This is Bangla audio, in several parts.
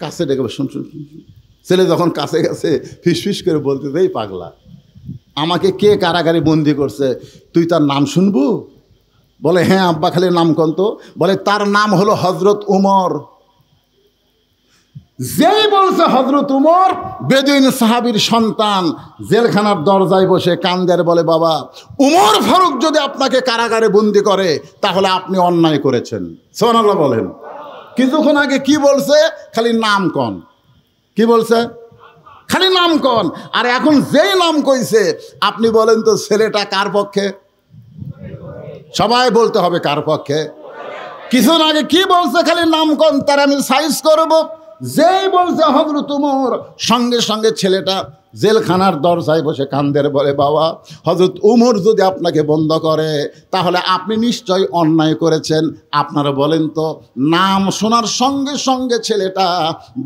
কাছে ডেকে শুন শুন। ছেলে যখন কাছে গেছে ফিসফিস করে বলতে, এই পাগলা, আমাকে কে কারাগারে বন্দি করছে, তুই তার নাম শুনবু? বলে হ্যাঁ আব্বা, খালি নাম কন তো। বলে তার নাম হলো হজরত উমর। যেই বলছে হজরত উমর, বেদুইন সাহাবীর সন্তান জেলখানার দরজায় বসে কান্দের, বলে বাবা, উমর ফারুক যদি আপনাকে কারাগারে বন্দি করে তাহলে আপনি অন্যায় করেছেন। সুবহানাল্লাহ বলেন। কিছুক্ষণ আগে কি বলছে? খালি নাম কন। কি বলছে? খালি নাম কন। আর এখন যেই নাম কইছে, আপনি বলেন তো ছেলেটা কার পক্ষে? সবাই বলতে হবে কার পক্ষে। কিছুক্ষণ আগে কি বলছে? খালি নাম কন, তার আমি সাইজ করব। যেই বলছে হযরত উমর, সঙ্গে সঙ্গে ছেলেটা জেলখানার দরজায় বসে কান্দের, বলে বাবা, হযরত উমর যদি আপনাকে বন্ধ করে তাহলে আপনি নিশ্চয়ই অন্যায় করেছেন। আপনারা বলেন তো, নাম শোনার সঙ্গে সঙ্গে ছেলেটা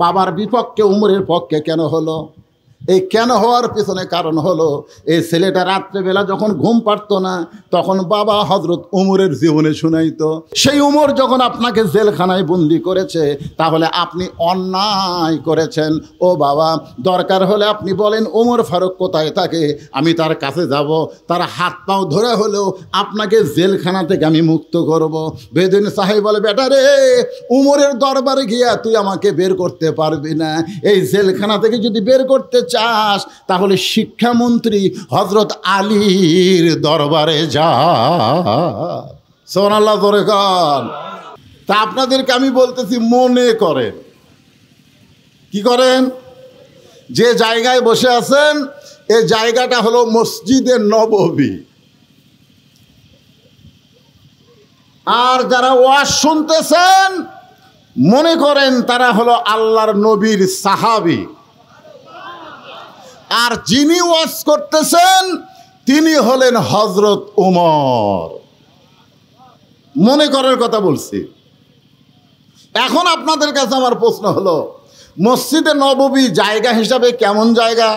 বাবার বিপক্ষে উমরের পক্ষে কেন হলো? এই কেন হওয়ার পিছনে কারণ হলো, এই ছেলেটা রাত্রেবেলা যখন ঘুম পারতো না, তখন বাবা হযরত উমরের জীবনে শুনাইতো, সেই উমর যখন আপনাকে জেলখানায় বন্দি করেছে তাহলে আপনি অন্যায় করেছেন। ও বাবা, দরকার হলে আপনি বলেন উমর ফারুক কোথায় থাকে, আমি তার কাছে যাব, তার হাত পাও ধরে হলেও আপনাকে জেলখানা থেকে আমি মুক্ত করব। বেদুইন সাহেব বলে, বেটা রে, উমরের দরবারে গিয়া তুই আমাকে বের করতে পারবি না। এই জেলখানা থেকে যদি বের করতে চাস তাহলে শিক্ষামন্ত্রী হযরত আলীর দরবারে যা। সুবহানাল্লাহ জোরে কর। তা আপনাদেরকে আমি বলতেছি, মনে করেন, কি করেন? যে জায়গায় বসে আছেন এই জায়গাটা হলো মসজিদে নববী। আর যারা ওয়াজ শুনতেছেন মনে করেন তারা হলো আল্লাহর নবীর সাহাবী। আর যিনি ওয়াজ করতেছেন তিনি হলেন হযরত উমর। মনে করার কথা বলছি। এখন আপনাদের কাছে আমার প্রশ্ন হলো, মসজিদে নববী জায়গা হিসাবে কেমন জায়গা?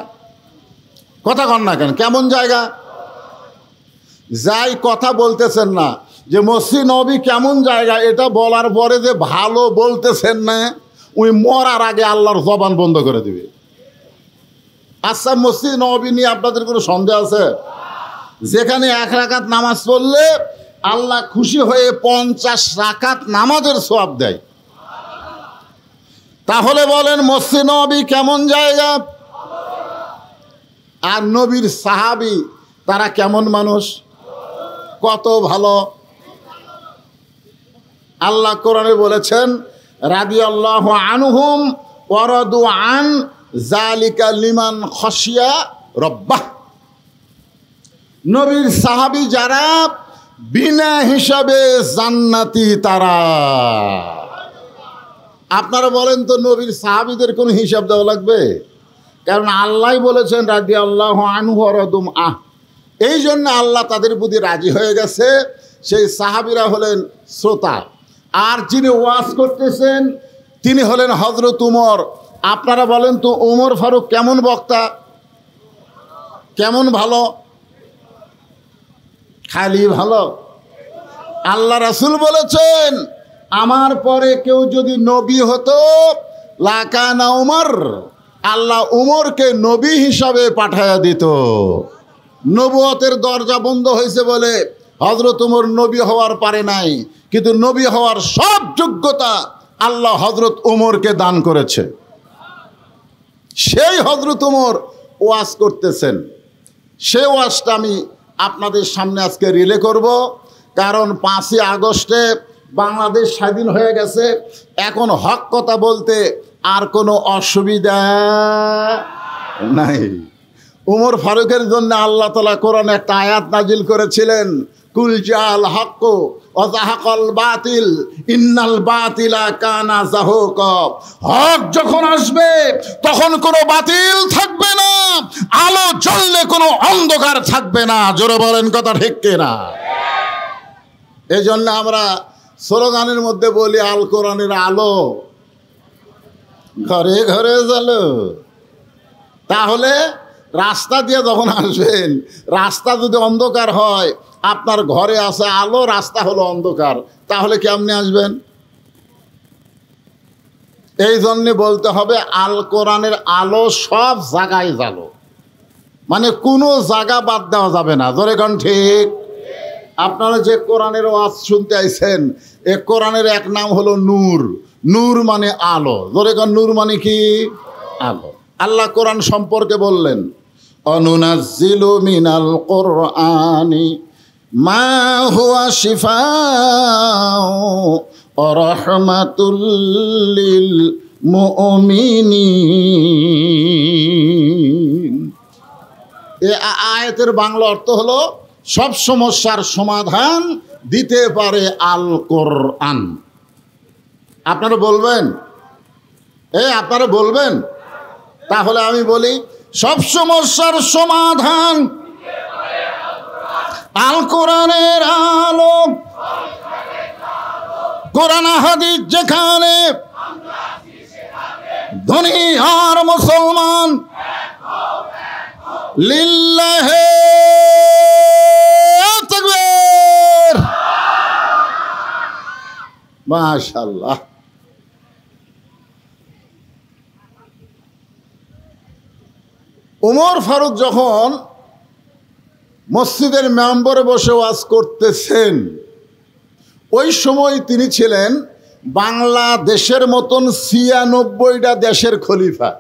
কথা কন না কেন, কেমন জায়গা? যাই কথা বলতেছেন না যে মসজিদ নববী কেমন জায়গা, এটা বলার পরে যে ভালো বলতেছেন না, ওই মরার আগে আল্লাহর জবান বন্ধ করে দিবে। আচ্ছা, মসজিদ নববী নিয়ে আপনাদের কোনো সন্দেহ আছে? যেখানে 1 রাকাত নামাজ পড়লে আল্লাহ খুশি হয়ে 50 রাকাত নামাজের সওয়াব দেয়। তাহলে বলেন মসজিদ নববী কেমন জায়গা? আর নবীর সাহাবী তারা কেমন মানুষ, কত ভালো। আল্লাহ কোরআনে বলেছেন, রাদিয়াল্লাহু আনহুম ওয়া রাদু আন যালিকা লিমান খাশিয়া রাব্বাহ। নবীর সাহাবী যারা বিনা হিসাবে জান্নাতি তারা। আপনারা বলেন তো, নবীর সাহাবীদের কোনো হিসাব দেওয়া লাগবে? কারণ আল্লাহ বলেছেন রাদিয়াল্লাহু আনহু ওয়া রাদু আন। এই জন্য আল্লাহ তাদের প্রতি রাজি হয়ে গেছে। সেই সাহাবীরা হলেন শ্রোতা, আর যিনি ওয়াজ করতেছেন তিনি হলেন হযরত উমর। আপনারা বলেন তো, উমর ফারুক কেমন বক্তা, কেমন ভালো? খালি ভালো? আল্লাহ রাসূল বলেছেন, আমার পরে কেউ যদি নবী হতো লাকানা উমর, আল্লাহ উমরকে নবী হিসাবে পাঠায়া দিত। নবুয়তের দরজা বন্ধ হয়েছে বলে হযরত উমর নবী হওয়ার পারে নাই, কিন্তু নবী হওয়ার সব যোগ্যতা আল্লাহ হযরত উমরকে দান করেছে। সেই হযরত উমর ওয়াজ করতেছেন। সেই ওয়াজটা আমি আপনাদের সামনে আজকে রিলে করব। কারণ 5ই আগস্টে বাংলাদেশ স্বাধীন হয়ে গেছে। এখন হক কথা বলতে আর কোনো অসুবিধা নাই। উমর ফারুকের জন্য আল্লাহ তাআলা কোরআনে একটা আয়াত নাজিল করেছিলেন, কুল জাল হক ওয়া যাহাকাল বাতিল ইন্নাল বাতিলা কানা যাহুকা। হক যখন আসবে তখন কোনো বাতিল থাকবে না, আলো জ্বললে কোনো অন্ধকার থাকবে না। জোরে বলেন কথা ঠিক কিনা? এই জন্য আমরা স্লোগানের মধ্যে বলি, আল কোরআনের আলো ঘরে ঘরে জ্বলো। তাহলে রাস্তা দিয়ে যখন আসবেন, রাস্তা যদি অন্ধকার হয়, আপনার ঘরে আছে আলো, রাস্তা হলো অন্ধকার, তাহলে কেমনে আসবেন? এই জন্যে বলতে হবে আল কোরআনের আলো সব জায়গায় জ্বালো, মানে কোনো জায়গা বাদ দেওয়া যাবে না। জোরে কোন ঠিক? আপনারা যে কোরআনের ওয়াজ শুনতে আইছেন, এ কোরআনের এক নাম হলো নূর। নূর মানে আলো। জোরে কোন নূর মানে কি? আলো। আল্লাহ কোরআন সম্পর্কে বললেন, অনুনাজ্জিলু মিনাল কোরআনি মা হুয়া শিফাউ ওয়া রাহমাতুল লিল মুমিনিন। এ আয়াতের বাংলা অর্থ হলো সব সমস্যার সমাধান দিতে পারে আল কোরআন। আপনারা বলবেন? আপনারা বলবেন? তাহলে আমি বলি, সব সমস্যার সমাধান আল কোরআনের আলো। কোরআন হাদিস যেখানে, ধনী আর মুসলমান লিল্লাহে তাকবীর। মাশাআল্লাহ। উমর ফারুক যখন মসজিদের মেম্বরে বসে ওয়াজ করতেছেন, ওই সময় তিনি ছিলেন বাংলাদেশের মতন ৯৬টা দেশের খলিফা।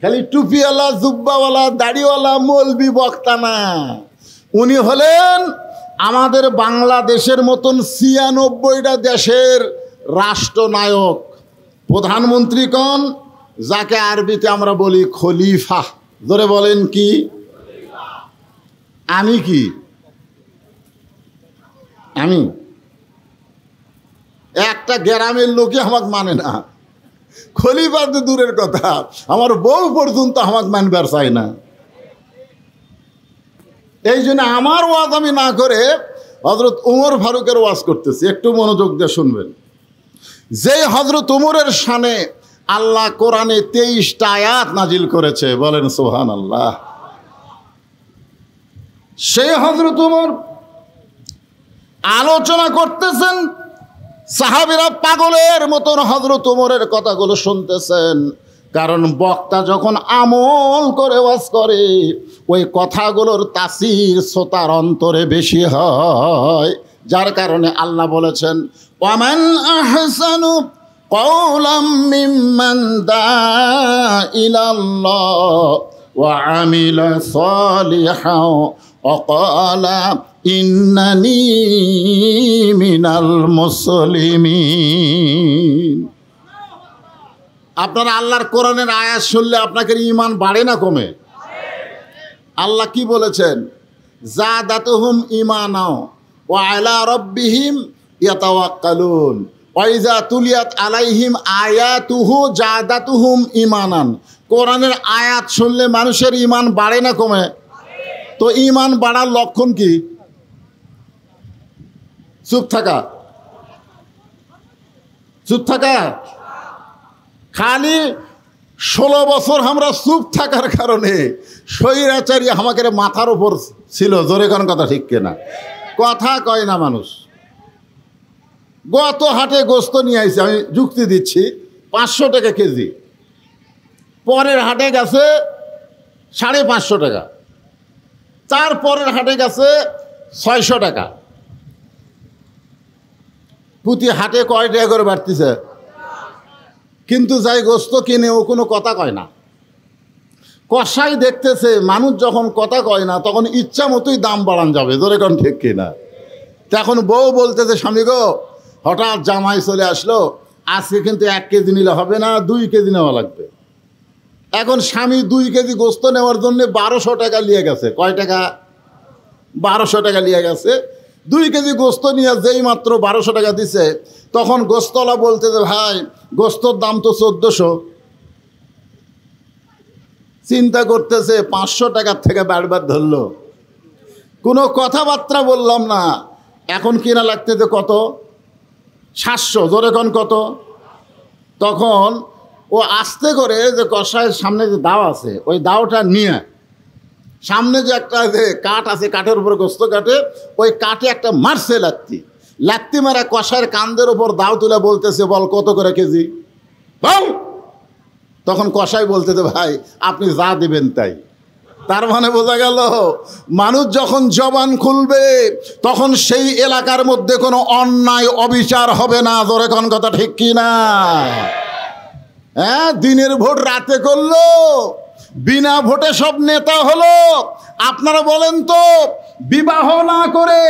খালি টুপিওয়ালা, জুব্বাওয়ালা, দাড়িওয়ালা মৌলবি বক্তা না, উনি হলেন আমাদের বাংলাদেশের মতন ৯৬টা দেশের রাষ্ট্রনায়ক, প্রধানমন্ত্রী কন, যাকে আরবিতে আমরা বলি খলিফা। ধরে বলেন কি? আমি কি? আমি একটা গ্রামের লোকে আমাকে মানে না, খলিফা তো দূরের কথা, আমার বউ পর্যন্ত আমাকে মানবার চাই না। এই জন্য আমার ওয়াজ আমি না করে হযরত উমর ফারুকের ওয়াজ করতেছি। একটু মনোযোগ দিয়ে শুনবেন। যে হযরত উমরের শানে আল্লাহ কোরআনে 23টা আয়াত নাজিল করেছে, বলেন সুবহানাল্লাহ। সেই হযরত উমর আলোচনা করতেছেন, সাহাবীরা পাগলের মতন হযরত উমরের কথাগুলো শুনতেছেন। কারণ বক্তা যখন আমল করে ওয়াজ করে, ওই কথাগুলোর তাসির শ্রোতার অন্তরে বেশি হয়। যার কারণে আল্লাহ বলেছেন, ওয়ামান আহসানু কওলাম মিম্মান দাআ ইলাল্লাহ ওয়া আমিলা সালিহান ওয়া ক্বালা ইন্নানি মিনাল মুসলিমিন। আপনারা আল্লাহর কোরআনের আয়াত শুনলে আপনাদের ঈমান বাড়ে না কমে? আল্লাহ কি বলেছেন? যাদাতুহুম ঈমানাও ওয়া আলা রাব্বিহিম ইয়াতাওয়াক্কালুন ওয়া ইযা তুলিয়াত আলাইহিম আয়াতুহু যাদাতুহুম ঈমানান। কোরআনের আয়াত শুনলে মানুষের ঈমান বাড়ে না কমে? তো ঈমান বাড়ার লক্ষণ কি? চুপ থাকা। চুপ থাকা। খালি 16 বছর আমরা চুপ থাকার কারণে স্বৈরাচারী আমাকে মাথার উপর ছিল। জোরে কোন কথা ঠিক কিনা? কথা কয় না মানুষ। গত হাটে গোস্ত নিয়ে আইছে, আমি যুক্তি দিচ্ছি, 500 টাকা কেজি। পরের হাটে গেছে 550 টাকা। তারপরের হাটে গেছে 600 টাকা। প্রতি হাটে কয় টাকা করে বাড়তিছে? কিন্তু যাই গোস্ত কিনে ও কোনো কথা কয় না। কষাই দেখতেছে মানুষ যখন কথা কয় না, তখন ইচ্ছা মতোই দাম বাড়ান যাবে। ধরে কোন ঠিক কিনা? তখন বউ বলতেছে, স্বামী গো, হঠাৎ জামাই চলে আসলো, আজকে কিন্তু 1 কেজি নিলে হবে না, 2 কেজি নেওয়া লাগবে। এখন স্বামী 2 কেজি গোস্ত নেওয়ার জন্য 1200 টাকা নিয়ে গেছে। কয় টাকা? 1200 টাকা নিয়ে গেছে। 2 কেজি গোস্ত নিয়ে যেই মাত্র 1200 টাকা দিছে, তখন গোস্তওয়ালা বলতেছে, ভাই গোস্তর দাম তো 1400। চিন্তা করতেছে 500 টাকার থেকে বারবার ধরলো, কোনো কথাবার্তা বললাম না। এখন কিনা লাগতেছে কত? 700। জোরে কোন কত? তখন ও আস্তে করে যে কষায়ের সামনে যে দাও আছে, ওই দাওটা নিয়ে সামনে যে একটা যে কাঠ আছে, কাঠের উপরে গোস্ত কাটে, ওই কাঠে একটা মারছে লাত্তি। লাত্তি মারা কষায়ের কান্দের ওপর দাও তুলে বলতেছে, বল কত করে কেজি বল। তখন কষাই বলতেছে, ভাই আপনি যা দিবেন তাই। তার মানে বোঝা গেল মানুষ যখন জবান খুলবে তখন সেই এলাকার মধ্যে কোনো অন্যায় অবিচার হবে না। জোরে কোন কথা ঠিক কি না? হ্যাঁ, দিনের ভোট রাতে করলো, বিনা ভোটে সব নেতা হলো। আপনারা বলেন তো, বিবাহ না করে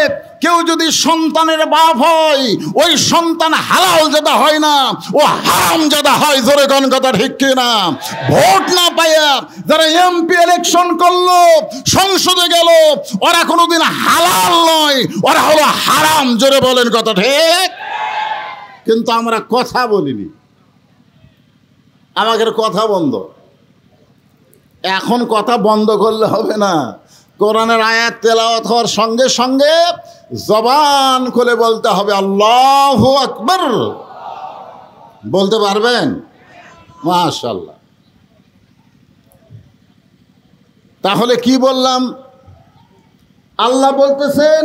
কেউ যদি সন্তানের বাপ হয়, ওই সন্তান হালাল যাদা হয় না, ও হারাম যাদা হয়। জোরে কোন কথা ঠিক কি না? ভোট না পাইয়া যারা এমপি ইলেকশন করলো, সংসদে গেল, ওরা কোনোদিন হালাল নয়, ওরা হলো হারাম। জোরে বলেন কথা ঠিক। কিন্তু আমরা কথা বলিনি, আমাদের কথা বন্ধ। এখন কথা বন্ধ করলে হবে না। কোরআনের আয়াত তেলাওয়াত হওয়ার সঙ্গে সঙ্গে জবান খুলে বলতে হবে আল্লাহু আকবার। বলতে পারবেন? মাশাআল্লাহ। তাহলে কি বললাম? আল্লাহ বলতেছেন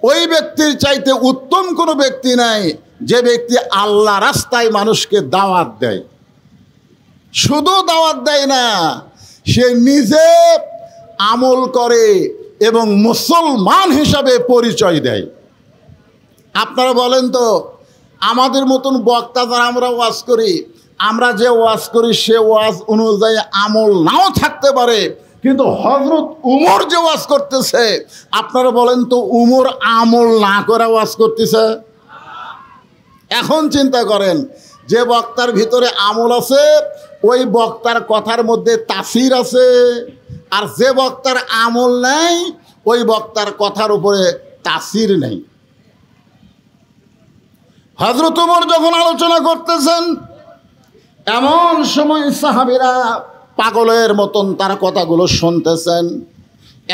ওই ব্যক্তির চাইতে উত্তম কোনো ব্যক্তি নাই যে ব্যক্তি আল্লাহ রাস্তায় মানুষকে দাওয়াত দেয়। শুধু দাওয়াত দেয় না, সে নিজে আমল করে এবং মুসলমান হিসাবে পরিচয় দেয়। আপনারা বলেন তো, আমাদের মতন বক্তা যারা আমরা ওয়াজ করি, আমরা যে ওয়াজ করি সে ওয়াজ অনুযায়ী আমল নাও থাকতে পারে, কিন্তু হযরত উমর যে ওয়াজ করতেছে, আপনারা বলেন তো উমর আমল না করে ওয়াজ করতেছে? এখন চিন্তা করেন, যে বক্তার ভিতরে আমল আছে ওই বক্তার কথার মধ্যে তাসির আছে, আর যে বক্তার আমল নাই ওই বক্তার কথার উপরে তাসির নেই। হযরত ওমর যখন আলোচনা করতেছেন, এমন সময় সাহাবীরা পাগলের মতন তার কথাগুলো শুনতেছেন।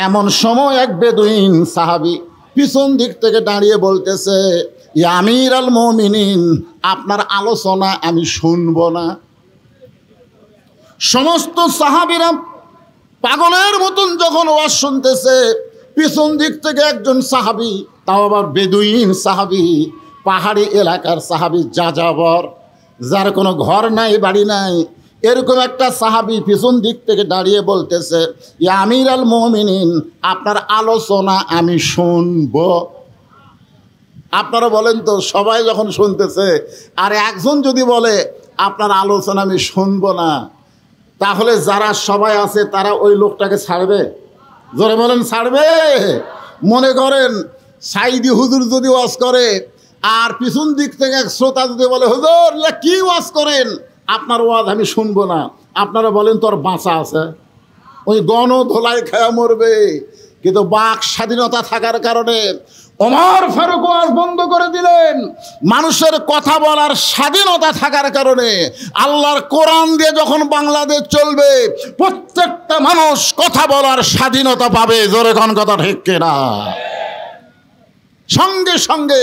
এমন সময় এক বেদুইন সাহাবী পিছন দিক থেকে দাঁড়িয়ে বলতেছে, ইয়া আমির আল মুমিনিন, আপনার আলোচনা আমি শুনব না। সমস্ত সাহাবীরা পাগলের মতন যখন ওয়াজ শুনতেছে, পিছন দিক থেকে একজন সাহাবী, তাও আবার বেদুইন সাহাবী, পাহাড়ি এলাকার সাহাবী, যাযাবর, যার কোনো ঘর নাই বাড়ি নাই, এরকম একটা সাহাবী পিছন দিক থেকে দাঁড়িয়ে বলতেছে, ইয়া আমির আল মুমিনিন, আপনার আলোচনা আমি শুনব। আপনারা বলেন তো, সবাই যখন শুনতেছে আর একজন যদি বলে আপনার আলোচনা আমি শুনব না, তাহলে যারা সবাই আছে তারা ওই লোকটাকে ছাড়বে? জোরে বলেন, ছাড়বে? মনে করেন সাইদি হুজুর যদি ওয়াজ করে আর পিছন দিক থেকে এক শ্রোতা যদি বলে, হুজুর কি ওয়াজ করেন, আপনার ওয়াজ আমি শুনবো না, আপনারা বলেন তোর বাঁচা আছে? ওই গণ ধোলাই খায়া মরবে। কিন্তু বাক স্বাধীনতা থাকার কারণে ওমর ফারুক ওয়াজ বন্ধ করে দিলেন। মানুষের কথা বলার স্বাধীনতা থাকার কারণে আল্লাহর কোরআন দিয়ে যখন বাংলাদেশ চলবে, প্রত্যেকটা মানুষ কথা বলার স্বাধীনতা পাবে। জোরে কোন কথা ঠিক কিনা? সঙ্গে সঙ্গে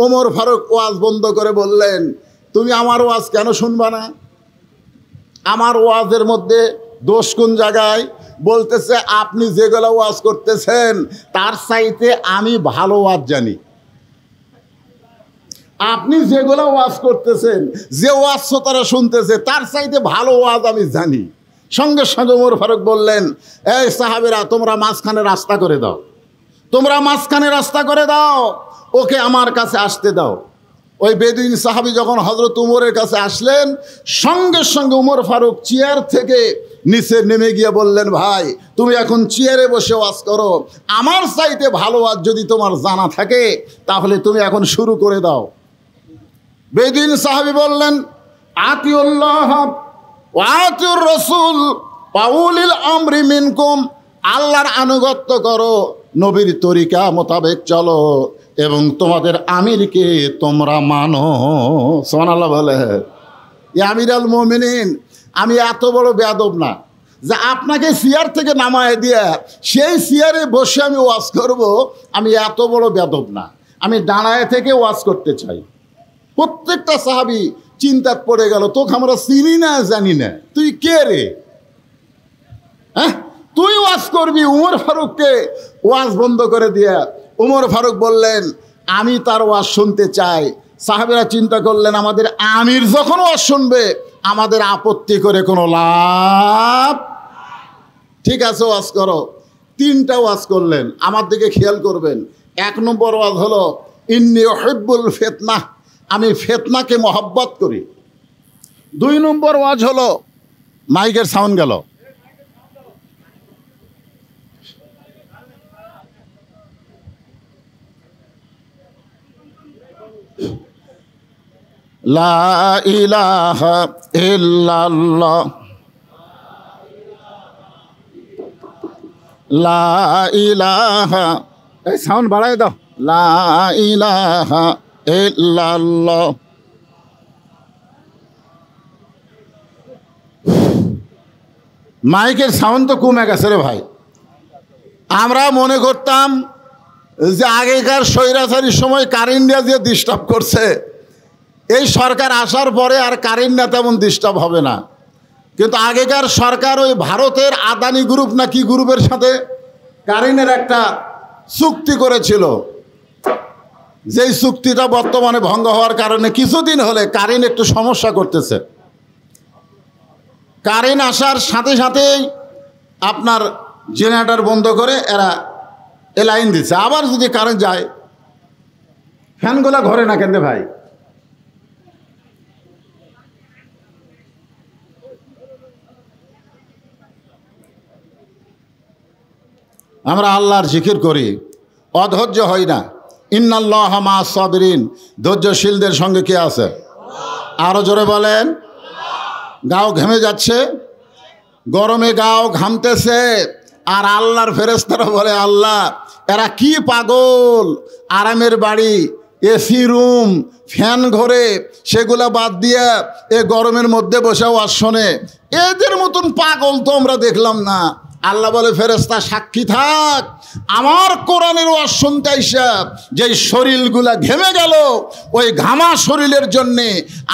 ওমর ফারুক ওয়াজ বন্ধ করে বললেন, তুমি আমার ওয়াজ কেন শুনবা না? আমার ওয়াজের মধ্যে দোষ কোন জায়গায়? বলতেছে, আপনি যেগুলো ওয়াজ করতেছেন তার চাইতে আমি ভালো ওয়াজ জানি। আপনি যেগুলো ওয়াজ করতেছেন, যে ওয়াজ শ্রোতারা শুনতেছে, তার চাইতে ভালো ওয়াজ আমি জানি। সঙ্গে সঙ্গে ওমর ফারুক বললেন, এই সাহাবীরা, তোমরা মাঝখানে রাস্তা করে দাও, তোমরা মাঝখানে রাস্তা করে দাও, ওকে আমার কাছে আসতে দাও। ওই বেদুইন সাহাবী যখন হযরত উমরের কাছে আসলেন, সঙ্গে সঙ্গে ওমর ফারুক চেয়ার থেকে নিচে নেমে গিয়ে বললেন, ভাই তুমি এখন চেয়ারে বসে ওয়াজ করো, আমার চাইতে ভালো ওয়াজ যদি তোমার জানা থাকে তাহলে তুমি এখন শুরু করে দাও। বেদুইন সাহাবী বললেন, আতিউল্লাহ ওয়া আতিউর রাসূল ওয়া উলিল আমরি মিনকুম, আল্লাহর আনুগত্য করো, নবীর তরিকা মোতাবেক চলো, এবং তোমাদের আমিরকে তোমরা মানো। সুবহানাল্লাহ বলে। ইয়া আমির আল মুমিনিন, আমি এত বড় বেয়াদব না যে আপনাকে চেয়ার থেকে নামায় দিয়ে সেই চেয়ারে বসে আমি ওয়াজ করব। আমি এত বড় বেয়াদব না, আমি দাঁড়ায় থেকে ওয়াজ করতে চাই। প্রত্যেকটা সাহাবী চিন্তাত পড়ে গেল, তোকে আমরা চিনি না, জানি না, তুই কে রে? হ্যাঁ, তুই ওয়াজ করবি? উমর ফারুককে ওয়াজ বন্ধ করে দিয়া ওমর ফারুক বললেন, আমি তার ওয়াজ শুনতে চাই। সাহাবেরা চিন্তা করলেন, আমাদের আমির যখন ওয়াজ শুনবে আমাদের আপত্তি করে কোনো লাভ, ঠিক আছে ওয়াজ করো। 3টা ওয়াজ করলেন। আমার দিকে খেয়াল করবেন। 1 নম্বর ওয়াজ হলো ইন্নী উহিব্বুল ফিতনা, আমি ফিতনাকে মহব্বত করি। 2 নম্বর ওয়াজ হলো, মাইকের সাউন্ড গেল, লা ইলাহা ইল্লাল্লাহ, লা ইলাহা, এই সাউন্ড বাড়াই দাও, লা ইলাহা ইল্লাল্লাহ। মাইকের সাউন্ড তো কমে গেছে রে ভাই। আমরা মনে করতাম যে আগেকার স্বৈরাচারীর সময় কারেন্ট দিয়ে ডিস্টার্ব করছে, এই সরকার আসার পরে আর কারেন্ট তেমন ডিস্টার্ব হবে না। কিন্তু আগেকার সরকার ওই ভারতের আদানি গ্রুপ না কি গ্রুপের সাথে কারেন্টের একটা চুক্তি করেছিল, যেই চুক্তিটা বর্তমানে ভঙ্গ হওয়ার কারণে কিছুদিন হলে কারেন্ট একটু সমস্যা করতেছে। কারেন্ট আসার সাথে সাথেই আপনার জেনারেটর বন্ধ করে এরা লাইন দিচ্ছে। আবার যদি কারেন্ট যায়, ফ্যানগুলা ঘরে না কেন ভাই? আমরা আল্লাহর জিকির করি, অধৈর্য হই না। ইন্নাল্লাহা মা'আস সাবিরিন, ধৈর্যশীলদের সঙ্গে কে আছে? আরো জোরে বলেন। গাও ঘেমে যাচ্ছে, গরমে গাও ঘামতেছে, আর আল্লাহর ফেরেশতারা বলে, আল্লাহ এরা কি পাগল, আরামের বাড়ি, এসি রুম, ফ্যান ঘরে, সেগুলা বাদ দিয়ে এ গরমের মধ্যে বসে ওয়াজ শোনে, এদের মতন পাগল তো আমরা দেখলাম না। আল্লাহ বলে, ফেরেশতা সাক্ষী থাক, আমার কোরআনের ওয়াজ শুনতে আইসা যেই শরীরগুলা ঘেমে গেল, ওই ঘামা শরীরের জন্যে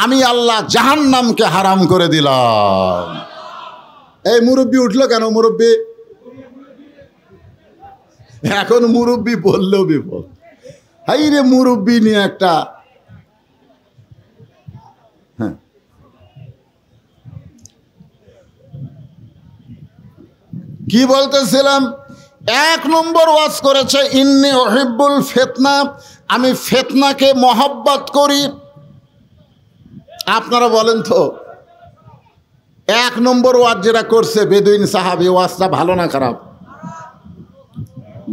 আমি আল্লাহ জাহান্নামকে হারাম করে দিলাম। এই মুরব্বি উঠলো কেন? মুরব্বি এখন মুরব্বি বললেও বিপদ। হাই রে, মুরব্বি নিয়ে একটা, হ্যাঁ কি বলতেছিলাম? 1 নম্বর ওয়াজ করেছে ইন্নী উহিব্বুল ফিতনা, আমি ফিতনাকে মহব্বত করি। আপনারা বলেন তো, 1 নম্বর ওয়াজ যেটা করছে বেদুইন সাহাবী, ওয়াজটা ভালো না খারাপ?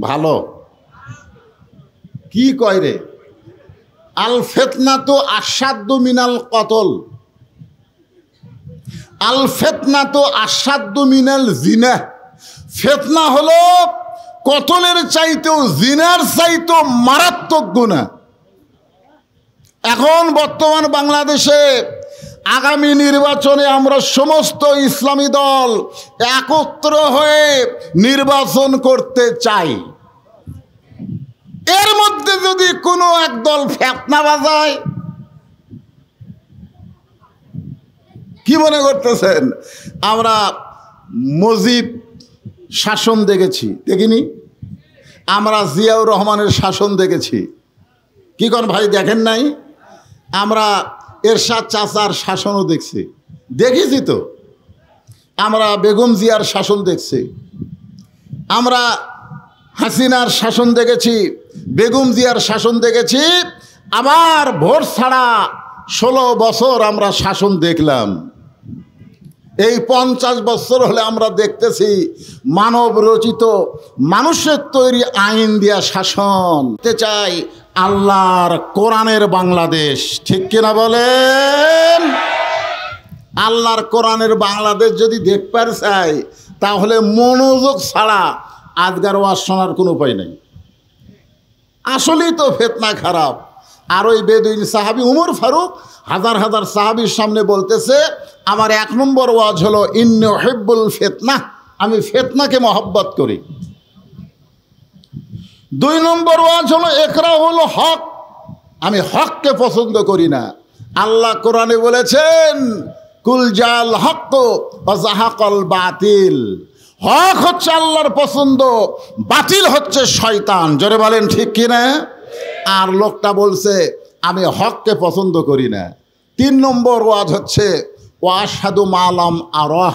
ভালো। কি কয় রে? আল ফিতনা তো আসাদ্দু মিনাল কতল, আল ফিতনা তো আসাদ্দু মিনাল জিনা। ফিতনা হলো কতলের চাইতেও, জিনার চাইতেও মারাত্মক গুনাহ। এখন বর্তমান বাংলাদেশে আগামী নির্বাচনে আমরা সমস্ত ইসলামী দল একত্র হয়ে নির্বাচন করতে চাই। এর মধ্যে যদি কোনো এক দল ফিতনা বাজায়, কি মনে করতেছেন? আমরা মুজিব শাসন দেখেছি, দেখিনি? আমরা জিয়াউর রহমানের শাসন দেখেছি, কি কোন ভাই দেখেন নাই? আমরা এরশাদ চাচার শাসনও দেখছি, দেখেছি তো। আমরা বেগম জিয়ার শাসন দেখছি, আমরা হাসিনার শাসন দেখেছি, বেগম জিয়ার শাসন দেখেছি। আবার ভোট ছাড়া 16 বছর আমরা শাসন দেখলাম। এই 50 বছর হলে আমরা দেখতেছি মানব রচিত, মানুষের তৈরি আইন দিয়া শাসন চাই। আল্লাহর কোরআনের বাংলাদেশ, ঠিক কিনা বলেন? আল্লাহর কোরআনের বাংলাদেশ যদি দেখতে চাই, তাহলে মনোযোগ ছাড়া আজগার ওয়াজ শোনার কোনো উপায় নেই। আসলেই তো ফিতনা খারাপ। আর ওই বেদুইন সাহাবী উমর ফারুক হাজার হাজার সাহাবীর সামনে বলতেছে, আমার 1 নম্বর ওয়াজ হলো ইন্নী উহিব্বুল ফিতনা, আমি ফিতনাকে মহব্বত করি। 2 নম্বর ওয়াজ হলো ইকরাহুল হক, আমি হককে পছন্দ করি না। আল্লাহ কোরআনে বলেছেন, কুল জাল হক ওয়া যাহাকাল বাতিল, হক হচ্ছে আল্লাহর পছন্দ, বাতিল হচ্ছে শয়তান। জোরে বলেন ঠিক কিনা? আর লোকটা বলছে আমি হককে পছন্দ করি না। 3 নম্বর ওয়াজ হচ্ছে ওয়াশহাদু মালাম আরাহ,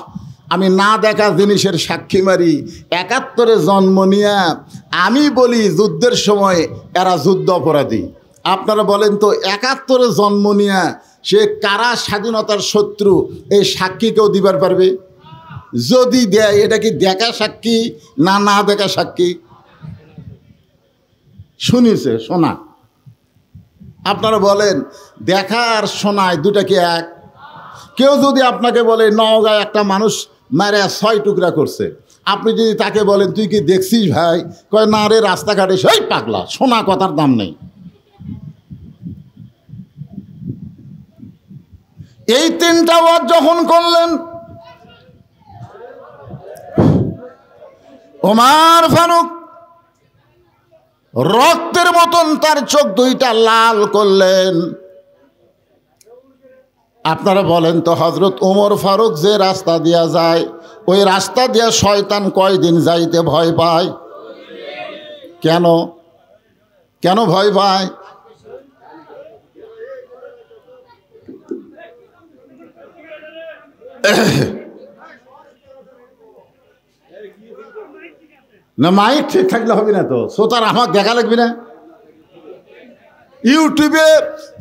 আমি না দেখা জিনিসের সাক্ষী মারি। 71-এ জন্ম নিয়ে আমি বলি যুদ্ধের সময় এরা যুদ্ধ অপরাধী। আপনারা বলেন তো 71-এ জন্ম নিয়ে সে কারা স্বাধীনতার শত্রু, এই সাক্ষী কেউ দিবার পারবে? যদি দেয় এটা কি দেখা সাক্ষী না না দেখা সাক্ষী? শুনিছে শোনা? আপনারা বলেন দেখা আর শোনায় দুটা কি এক? কেউ যদি আপনাকে বলে নওগাঁয় একটা মানুষ মারে 6 টুকরা করছে, আপনি যদি তাকে বলেন তুই কি দেখছিস ভাই? কয় না রে, রাস্তাঘাটে সেই পাগলা, শোনা কথার দাম নেই। এই 3টা ওয়াজ যখন করলেন, ওমর ফারুক রক্তের মতন তার চোখ 2টা লাল করলেন। আপনারা বলেন তো হযরত ওমর ফারুক যে রাস্তা দিয়া যায়, ওই রাস্তা দিয়া শয়তান কয়দিন যাইতে ভয় পায়? কেন কেন ভয় পায়? না মাইক ঠিক থাকলে হবে না তো, শ্রোতার আমাকে দেখা লাগবে না? ইউটিউবে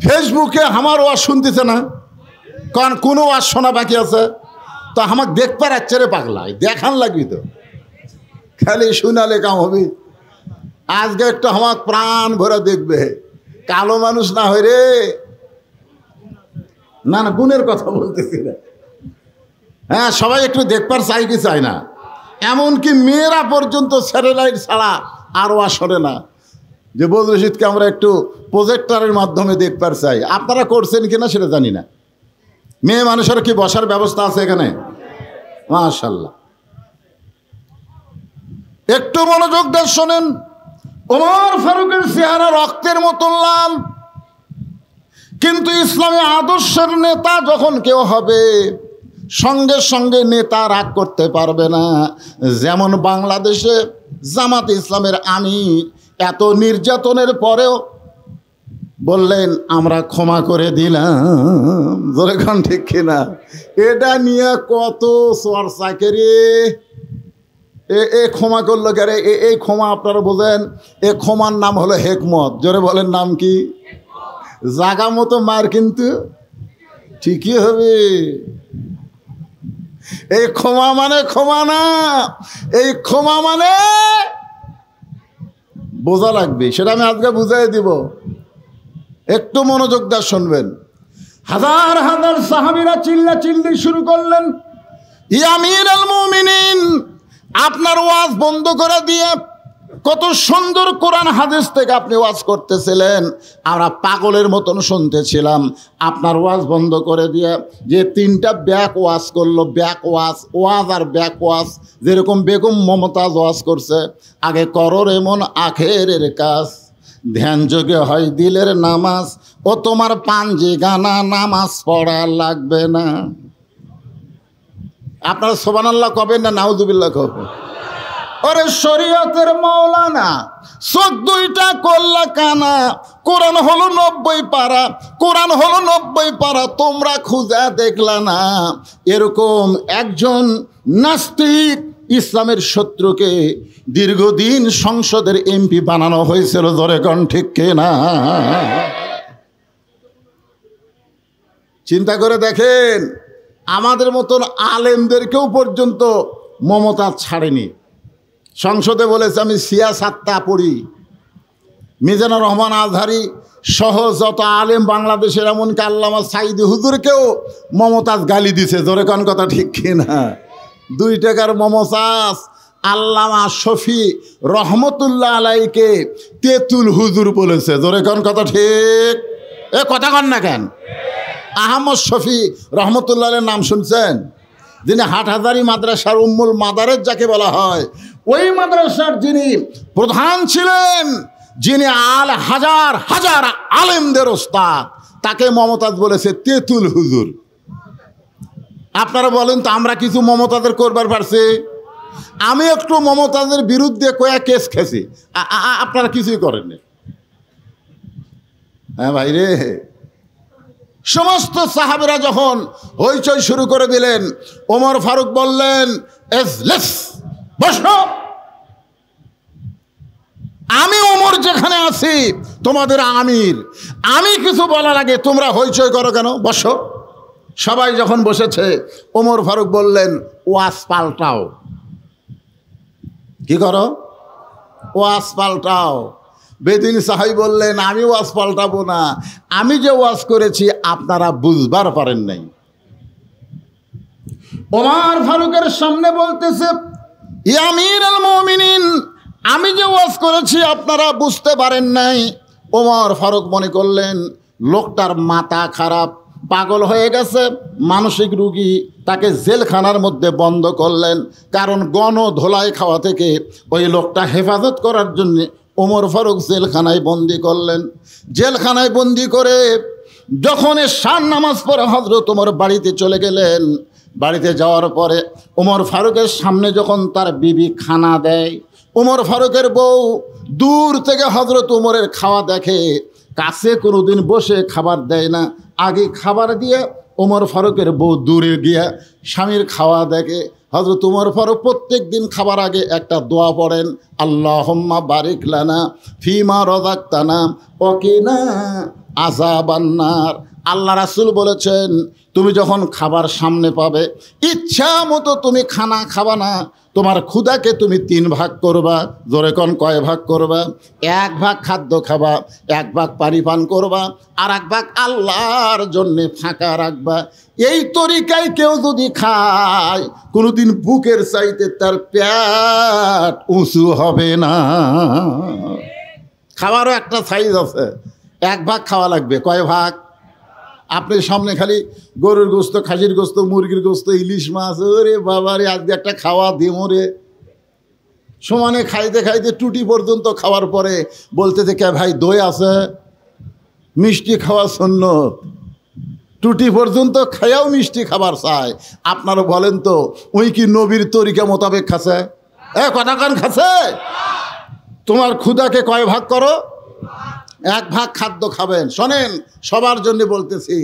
ফেসবুকে আমার ওয়াজ শুনতেছে না, কারণ কোনো ওয়াজ শোনা বাকি আছে তো আমাকে দেখতে পাচ্ছে রে পাগলায়, দেখান লাগবি তো, খালি শুনালে কাম হবে। আজকে একটু আমাকে প্রাণ ভরে দেখবে, কালো মানুষ না হয় রে। না না গুণের কথা বলতেছি না। হ্যাঁ, সবাই একটু দেখবার চাই কি চায় না? এমনকি মেয়েরা পর্যন্ত স্যাটেলাইট ছাড়া আর ওয়াজ শোনে না। যে বদরুল রশিদকে আমরা একটু প্রজেক্টরের মাধ্যমে দেখবার চাই, আপনারা করছেন কিনা সেটা জানি না। মেয়ে মানুষের কি বসার ব্যবস্থা আছে এখানে? মাশাআল্লাহ। একটু মনোযোগ দিয়ে শোনেন। ওমর ফারুকের চেহারা রক্তের মতন লাল, কিন্তু ইসলামী আদর্শের নেতা যখন কেউ হবে সঙ্গে সঙ্গে নেতা রাগ করতে পারবে না। যেমন বাংলাদেশে জামাত ইসলামের আমির এত নির্যাতনের পরেও বললেন আমরা ক্ষমা করে দিলাম। যেরকম ঠিক কিনা? এটা নিয়ে কত চর্চা করে এ ক্ষমা করলো কে? এই ক্ষমা আপনারা বোঝেন, এ ক্ষমার নাম হলো হেকমত। জোরে বলেন নাম কি? জাগা মতো মার কিন্তু ঠিকই হবে। এই ক্ষমা মানে ক্ষমা না, এই ক্ষমা মানে বোঝা লাগবে, সেটা আমি আজকে বুঝাই দিব। একটু মনোযোগ দিয়ে শুনবেন। হাজার হাজার সাহাবীরা চিল্লা চিল্লি শুরু করলেন, ইয়া আমিরুল মুমিনিন, আপনার ওয়াজ বন্ধ করে দিয়ে কত সুন্দর কোরআন হাদিস থেকে আপনি ওয়াজ করতেছিলেন, আমরা পাগলের মতন শুনতেছিলাম। আপনার ওয়াজ বন্ধ করে দিয়ে যে 3টা ব্যাক ওয়াজ করলো, ব্যাক ওয়াজ আর ব্যাক ওয়াজ, যেরকম বেগম মমতাজ ওয়াজ করছে, আগে করো এমন আখেরের কাজ, ধ্যান যোগে হয় দিলের নামাজ, ও তোমার পাঞ্জি গানা নামাজ পড়া লাগবে না। আপনারা সুবহানাল্লাহ কবেন না নাউজুবিল্লাহ কবেন? ওরে শরীয়তের মাওলানা, চোখ 2টা করলা কানা, কোরআন হলো 90 পারা, কোরআন হলো 90 পারা, তোমরা খুঁজা দেখলা না। এরকম একজন নাস্তিক ইসলামের শত্রুকে দীর্ঘদিন সংসদের এমপি বানানো হয়েছিল। জোরে কোন ঠিক কিনা? চিন্তা করে দেখেন, আমাদের মতন আলেমদেরকেও পর্যন্ত মমতাজ ছাড়েনি। সংসদে বলেছে আমি সিয়াসাতটা পড়ি। মিজানুর রহমান আজহারি সহ যত আলেম বাংলাদেশের, এমনকি আল্লামা সাইদি হুজুরকেও মমতাজ গালি দিছে। জোরে কোন কথা ঠিক কিনা? 2 টাকার মমতাজ আল্লামা শফি রহমতুল্লাহ আলাইকে তেতুল হুজুর বলেছে। জোরে কোন কথা ঠিক? এ কথা কন না কেন? আহমদ শফি রহমতুল্লাহ আলাইহির নাম শুনছেন? যিনি হাটহাজারী মাদ্রাসার উম্মুল মাদারেজ যাকে বলা হয়, ওই মাদ্রাসার যিনি প্রধান ছিলেন, যিনি হাজার হাজার আলেমদের ওস্তাদ, তাকে মমতাজ বলেছে তেতুল হুজুর। আপনারা বলেন তো আমরা কিছু মমতাজের করবার পারছি? আমি একটু মমতাজের বিরুদ্ধে কয়েক কেস খেয়েছি, আপনারা কিছুই করেননি। হ্যাঁ ভাই রে, সমস্ত সাহাবেরা যখন হইচই শুরু করে দিলেন, ওমর ফারুক বললেন, এজলিস, বসো। আমি ওমর যেখানে আছি, তোমাদের আমির, আমি কিছু বলার আগে তোমরা হইচই করো কেন? বসো। সবাই যখন বসেছে, ওমর ফারুক বললেন, ওয়াজ পাল্টাও। কি করো? ওয়াজ পাল্টাও। বেদিন সাহাবী বললেন, আমি ওয়াজ পাল্টাবো না, আমি যে ওয়াজ করেছি আপনারা বুঝবার পারেন নাই। ওমর ফারুকের সামনে বলতেছে, ইয়া আমিরুল মুমিনিন, আমি যে ওয়াজ করেছি আপনারা বুঝতে পারেন নাই। ওমর ফারুক মনে করলেন লোকটার মাথা খারাপ, পাগল হয়ে গেছে, মানসিক রোগী, তাকে জেলখানার মধ্যে বন্ধ করলেন। কারণ গণধোলাই খাওয়া থেকে ওই লোকটা হেফাজত করার জন্য ওমর ফারুক জেলখানায় বন্দি করলেন। জেলখানায় বন্দি করে যখন শান নামাজ পড়ে হযরত ওমর বাড়িতে চলে গেলেন, বাড়িতে যাওয়ার পরে ওমর ফারুকের সামনে যখন তার বিবি খানা দেয়, ওমর ফারুকের বউ দূর থেকে হযরত ওমরের খাওয়া দেখে, কাছে কোনোদিন বসে খাবার দেয় না। আগে খাবার দিয়ে ওমর ফারুকের বউ দূরে গিয়া স্বামীর খাওয়া দেখে। হযরত ওমর ফারুক প্রত্যেক দিন খাবার আগে একটা দোয়া পড়েন, আল্লাহুম্মা বারিক লানা ফিমা রাযাকতানা ওয়াকিনা আযাবান্নার। আল্লাহ রাসূল বলেছেন, তুমি যখন খাবার সামনে পাবে, ইচ্ছা মতো তুমি খানা খাবা না, তোমার ক্ষুধাকে তুমি 3 ভাগ করবা। জোরে কোন, কয় ভাগ করবা? 1 ভাগ খাদ্য খাবা, 1 ভাগ পানি পান করবা, আর 1 ভাগ আল্লাহর জন্যে ফাঁকা রাখবা। এই তরিকায় কেউ যদি খায়, কোনোদিন বুকের চাইতে তার পেট উঁচু হবে না। খাবারও একটা সাইজ আছে, 1 ভাগ খাওয়া লাগবে। কয় ভাগ? আপনি সামনে খালি গরুর গোস্ত, খাসির গোস্ত, মুরগির গোস্ত, ইলিশ মাছ, ওরে বাবারে আজকে একটা খাওয়া দিমরে। সমানে খাইতে খাইতে টুটি পর্যন্ত খাওয়ার পরে বলতে থেকে, ভাই দই আছে? মিষ্টি খাওয়া সুন্নত। টুটি পর্যন্ত খায়াও মিষ্টি খাবার চায়। আপনারা বলেন তো, ওই কি নবীর তরিকা মোতাবেক খাচ্ছে? কথা কান খাচ্ছে? তোমার ক্ষুধাকে কয় ভাগ করো? 1 ভাগ খাদ্য খাবেন। শোনেন, সবার জন্য বলতেছি,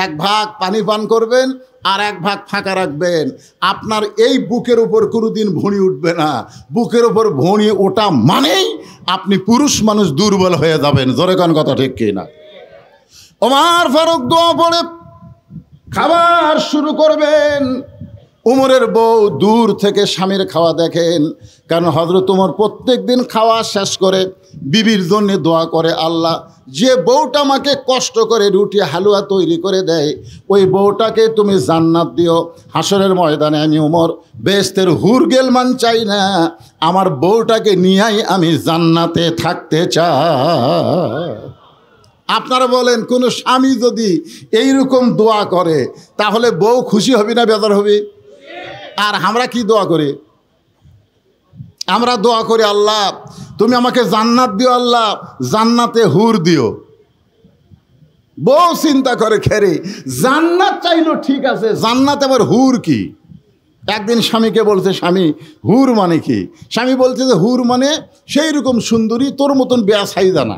1 ভাগ পানি পান করবেন, আর 1 ভাগ ফাঁকা রাখবেন। আপনার এই বুকের উপর কোনোদিন ভুঁড়ি উঠবে না। বুকের উপর ভুঁড়ি ওটা মানেই আপনি পুরুষ মানুষ দুর্বল হয়ে যাবেন। জোরে কোন কথা ঠিক কি না? ওমর ফারুক দোয়া পড়ে খাবার শুরু করবেন। উমরের বউ দূর থেকে স্বামীর খাওয়া দেখেন, কারণ হযরত ওমর প্রত্যেক দিন খাওয়া শেষ করে বিবির জন্য দোয়া করে, আল্লাহ, যে বউটা আমাকে কষ্ট করে রুটি হালুয়া তৈরি করে দেয়, ওই বউটাকে তুমি জান্নাত দিও। হাসরের ময়দানে আমি ওমর বেহেশতের হুর গেলমান চাই না, আমার বউটাকে নিয়েই আমি জান্নাতে থাকতে চাই। আপনারা বলেন, কোনো স্বামী যদি এইরকম দোয়া করে, তাহলে বউ খুশি হবি না বেজার হবি? আর আমরা কি দোয়া করি? আমরা দোয়া করি, আল্লাহ তুমি আমাকে জান্নাত দিও, আল্লাহ জান্নাতে হুর দিও। বউ চিন্তা করে, খেরে জান্নাত চাইলো ঠিক আছে, জান্নাতে আবার হুর কি? একদিন স্বামীকে বলছে, স্বামী হুর মানে কি? স্বামী বলছে যে, হুর মানে সেই রকম সুন্দরী, তোর মতন বেয়া সাইজা না।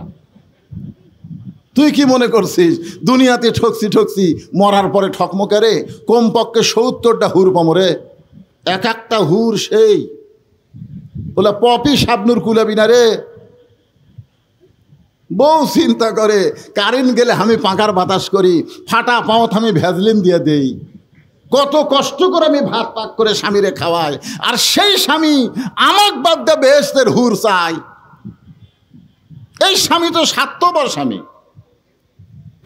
তুই কি মনে করছিস দুনিয়াতে ঠকছি, মরার পরে ঠকমকারে কমপক্ষে 70টা হুর পামরে। এক একটা হুর সেই বলে পপি শাবনুর কুলাবি না রে। বউ চিন্তা করে, কারেন্ট গেলে আমি পাখার বাতাস করি, ফাটা পাওত আমি ভ্যাজলিন দিয়ে দেই, কত কষ্ট করে আমি ভাত পাক করে স্বামীরে খাওয়াই, আর সেই স্বামী আমাক বাদ দিয়ে বেহেশতের হুর চাই। এই স্বামী তো স্বার্থপর স্বামী।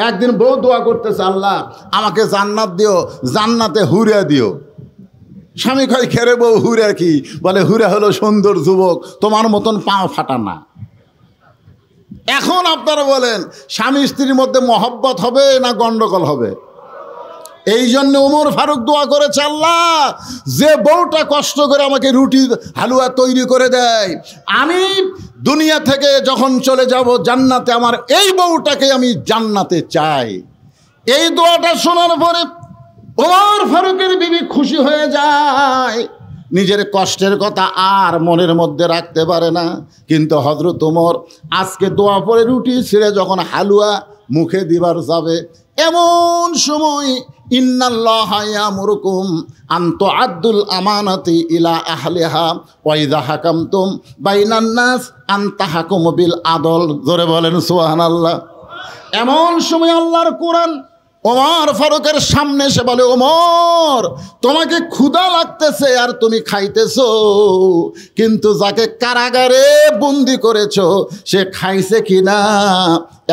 একদিন বউ দোয়া করতেছে, আল্লাহ আমাকে জান্নাত দিও, জান্নাতে হুরা দিও। স্বামী কয়, খেরে বউ হুরা কি? বলে, হুরা হলো সুন্দর যুবক, তোমার মতন পাও ফাটা না। এখন আপনারা বলেন, স্বামী স্ত্রীর মধ্যে মহব্বত হবে না গন্ডগোল হবে? এই জন্য ওমর ফারুক দোয়া করেছে, আল্লাহ যে বউটা কষ্ট করে আমাকে রুটি হালুয়া তৈরি করে দেয়, আমি দুনিয়া থেকে যখন চলে যাব জান্নাতে, আমার এই বউটাকে আমি জান্নাতে চাই। এই দোয়াটা শোনার পরে ওমর ফারুকের বিবি খুশি হয়ে যায়, নিজের কষ্টের কথা আর মনের মধ্যে রাখতে পারে না। কিন্তু হযরত ওমর আজকে দোয়া পড়ে রুটি ছিঁড়ে যখন হালুয়া মুখে দিবার যাবে, এমন সময় ইন্নাল্লাহা ইয়ামুরুকুম আন তুআদ্দুল আমানাতি ইলা আহলিহা ওয়া ইযা হাকামতুম বাইনান নাস আন তাহকুমু বিল আদল। জোরে বলেন সুবহানাল্লাহ। এমন সময় আল্লাহর কোরআন ওমর ফারুকের সামনে এসে বলে, ওমর তোমাকে ক্ষুধা লাগতেছে আর তুমি খাইতেছো, কিন্তু যাকে কারাগারে বন্দি করেছো সে খাইছে কিনা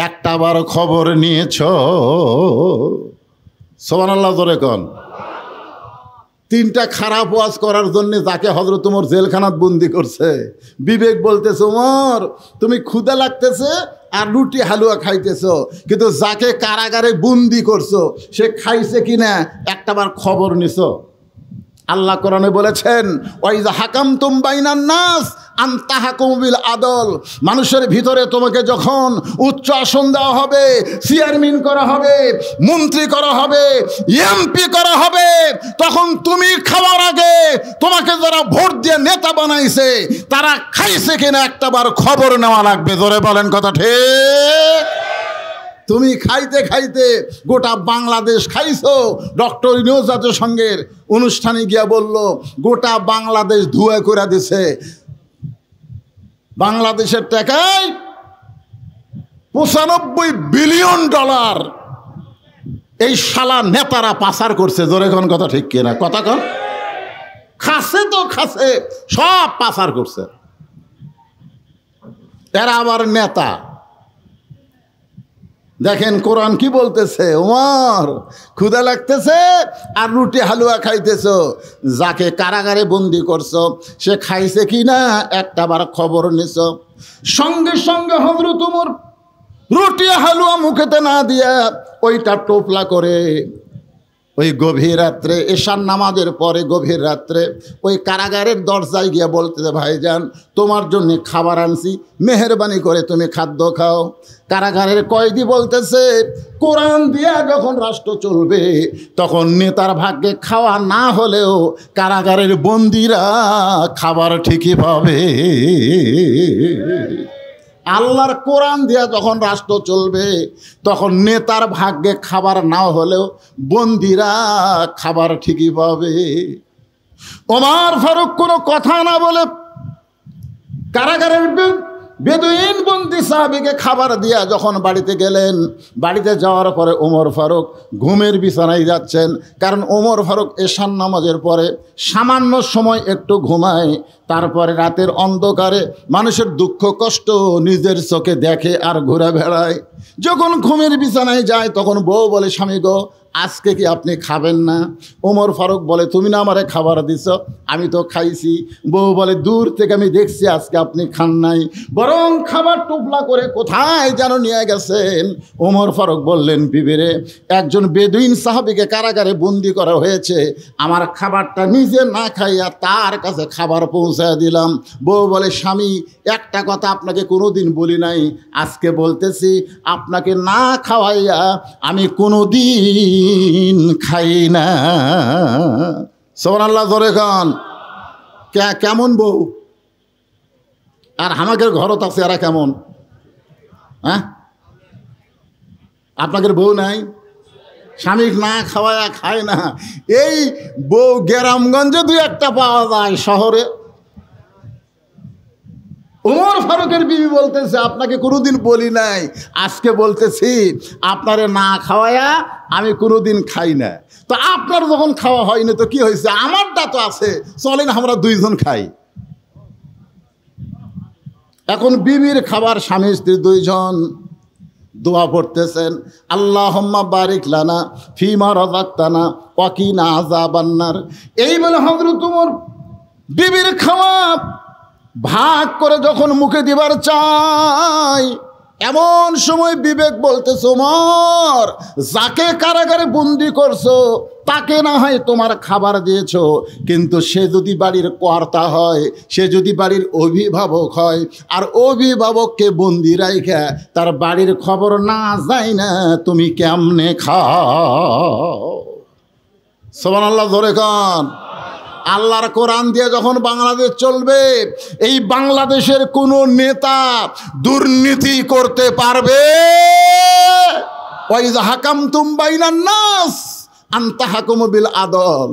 একটাবার খবর নিয়েছো? সুবহানাল্লাহ জোরে কোন। তিনটা খারাপ ওয়াজ করার জন্য যাকে হযরত ওমর জেলখানাত বন্দি করছে, বিবেক বলতেছে ওমর তুমি ক্ষুধা লাগতেছে আর রুটি হালুয়া খাইতেছো, কিন্তু যাকে কারাগারে বন্দি করছো সে খাইছে কিনা একটাবার খবর নিছো? আল্লাহ কোরআনে বলেছেন ওয়াইজা হাকামতুম বাইনান নাস আন তাহকুমু বিল আদল। মানুষের ভিতরে তোমাকে যখন উচ্চ আসন দেওয়া হবে, চেয়ারম্যান করা হবে, মন্ত্রী করা হবে, এমপি করা হবে, তখন তুমি খাওয়ার আগে তোমাকে যারা ভোট দিয়ে নেতা বানাইছে তারা খাইছে কিনা একটাবার খবর নেওয়া লাগবে। জোরে বলেন কথা ঠিক। তুমি খাইতে খাইতে গোটা বাংলাদেশ খাইছো। ডক্টর ইউনূস জাতিসংঘের অনুষ্ঠানে গিয়া বলল গোটা বাংলাদেশ ধুয়া করে দিছে। বাংলাদেশের টাকায় 95 বিলিয়ন ডলার এই শালা নেতারা পাচার করছে। জোরে কোন কথা ঠিক কিনা? কথা কন। খাসে তো খাসে, সব পাচার করছে। এরা আবার নেতা। দেখেন কোরআন কি বলতেছে, ওমর ক্ষুধা লাগতেছে আর রুটি হালুয়া খাইতেছো, যাকে কারাগারে বন্দি করছো সে খাইছে কি না একটাবার খবর নিছো? সঙ্গে সঙ্গে হযরত ওমর রুটি হালুয়া মুখেতে না দিয়া ওইটা টোপলা করে ওই গভীর রাত্রে এশার নামাজের পরে গভীর রাত্রে ওই কারাগারের দরজায় গিয়ে বলতেছে, ভাইজান তোমার জন্য খাবার আনছি, মেহেরবানি করে তুমি খাদ্য খাও। কারাগারের কয়েদি বলতেছে, কোরআন দিয়া যখন রাষ্ট্র চলবে তখন নেতার ভাগ্যে খাওয়া না হলেও কারাগারের বন্দিরা খাবার ঠিকই পাবে। আল্লাহর কোরআন দিয়া যখন রাষ্ট্র চলবে তখন নেতার ভাগ্যে খাবার না হলেও বন্দিরা খাবার ঠিকই পাবে। ওমর ফারুক কোনো কথা না বলে কারাগারের বেদুইন বন্দি সাহাবীকে খাবার দিয়া যখন বাড়িতে গেলেন, বাড়িতে যাওয়ার পরে ওমর ফারুক ঘুমের বিছানায় যাচ্ছেন। কারণ ওমর ফারুক এশার নামাজের পরে সামান্য সময় একটু ঘুমায়, তারপরে রাতের অন্ধকারে মানুষের দুঃখ কষ্ট নিজের চোখে দেখে আর ঘুরে বেড়ায়। যখন ঘুমের বিছানায় যায় তখন বউ বলে, স্বামী গো আজকে কি আপনি খাবেন না? ওমর ফারুক বলে, তুমি না আমারে খাবার দিছ, আমি তো খাইছি। বউ বলে, দূর থেকে আমি দেখছি আজকে আপনি খান নাই, বরং খাবার টুপলা করে কোথায় যেন নিয়ে গেছেন। ওমর ফারুক বললেন, বিবিরে একজন বেদুইন সাহাবীকে কারাগারে বন্দি করা হয়েছে, আমার খাবারটা নিজে না খাইয়া তার কাছে খাবার পৌঁছায় দিলাম। বউ বলে, স্বামী একটা কথা আপনাকে কোনোদিন বলি নাই, আজকে বলতেছি, আপনাকে না খাওয়াইয়া আমি কোনোদিন খাই না। সুবহানাল্লাহ জোরে খান। কেমন বউ? আর আমাদের ঘরত আছে এরা কেমন? হ্যাঁ, আপনাদের বউ নাই, স্বামী না খাওয়ায়া খায় না। এই বউ গ্রামগঞ্জে দুই একটা পাওয়া যায়, শহরে। ওমর ফারুকের বিবি বলতেছে, আপনাকে কোনোদিন বলি নাই, আজকে বলতেছি আপনারে না খাওয়ায়া আমি কোনোদিন খাই না। তো আপনার যখন খাওয়া হয়নি তো কি হয়েছে, আমারটা তো আছে, চলেন আমরা দুইজন খাই। এখন বিবির খাবার, স্বামী স্ত্রী দুইজন দোয়া পড়তেছেন, আল্লাহুম্মা বারিক লানা ফিমা রাযাকতানা ওয়া কিনা আযাবান নার। এই বলে হযরত ওমর বিবির খাওয়া ভাগ করে যখন মুখে দিবার চাই, এমন সময় বিবেক বলতেছে, ওমর যাকে কারাগারে বন্দি করছো তাকে না হয় তোমার খাবার দিয়েছো, কিন্তু সে যদি বাড়ির কর্তা হয়, সে যদি বাড়ির অভিভাবক হয়, আর অভিভাবককে বন্দি রাইখা তার বাড়ির খবর না যায় না, তুমি কেমনে খাও? সুবহানাল্লাহ জোরে কান। আল্লাহর কোরআন দিয়ে যখন বাংলাদেশ চলবে, এই বাংলাদেশের কোনো নেতা দুর্নীতি করতে পারবে? ওয়াইযা হাকামতুম বাইনান নাস আন তাহকুমু বিল আদল।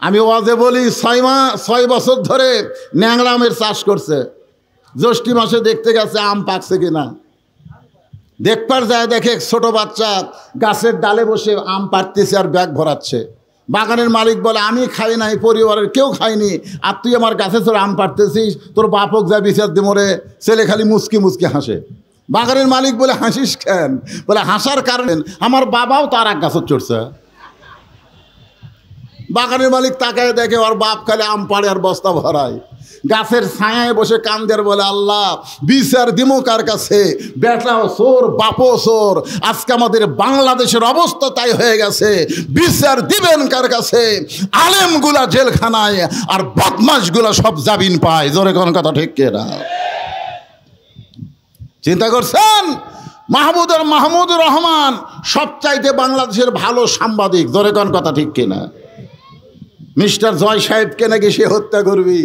আমি ওয়াজে বলি 6 বছর ধরে ন্যাংরা আমের চাষ করছে। জ্যৈষ্ঠী মাসে দেখতে গেছে আম পাকছে কিনা, দেখবার যায় দেখে ছোট বাচ্চা গাছের ডালে বসে আম পাড়তেছে আর ব্যাগ ভরাচ্ছে। বাগানের মালিক বলে আমি খাই নাই, পরিবারের কেউ খায়নি, আর তুই আমার গাছে তোর আম পাড়তেছিস, তোর বাপক যা বিচার দি মরে। ছেলে খালি মুচকি মুচকি হাসে। বাগানের মালিক বলে হাসিস কেন? বলে হাসার কারণে আমার বাবাও তার এক গাছত চড়ছে। বাগানের মালিক তাকায় দেখে ওর বাপ খালি আম পাড়ে আর বস্তা ভরায়। গাছের ছায়ায় বসে কান্দের বলে আল্লাহ বিচার দিমো কার কাছে? বেটাও চোর, বাপও চোর। আজকে আমাদের বাংলাদেশের অবস্থা তাই হয়ে গেছে। বিচার দিবেন কার কাছে? আলেমগুলা জেলখানায় আর বদমাশগুলা সব জামিন পায়। জোরে কোন কথা ঠিক কিনা? চিন্তা করছেন? মাহমুদুর রহমান সবচাইতে বাংলাদেশের ভালো সাংবাদিক। জোরে কোন কথা ঠিক কিনা? মিস্টার জয় সাহেবকে নাকি সে হত্যা করবি,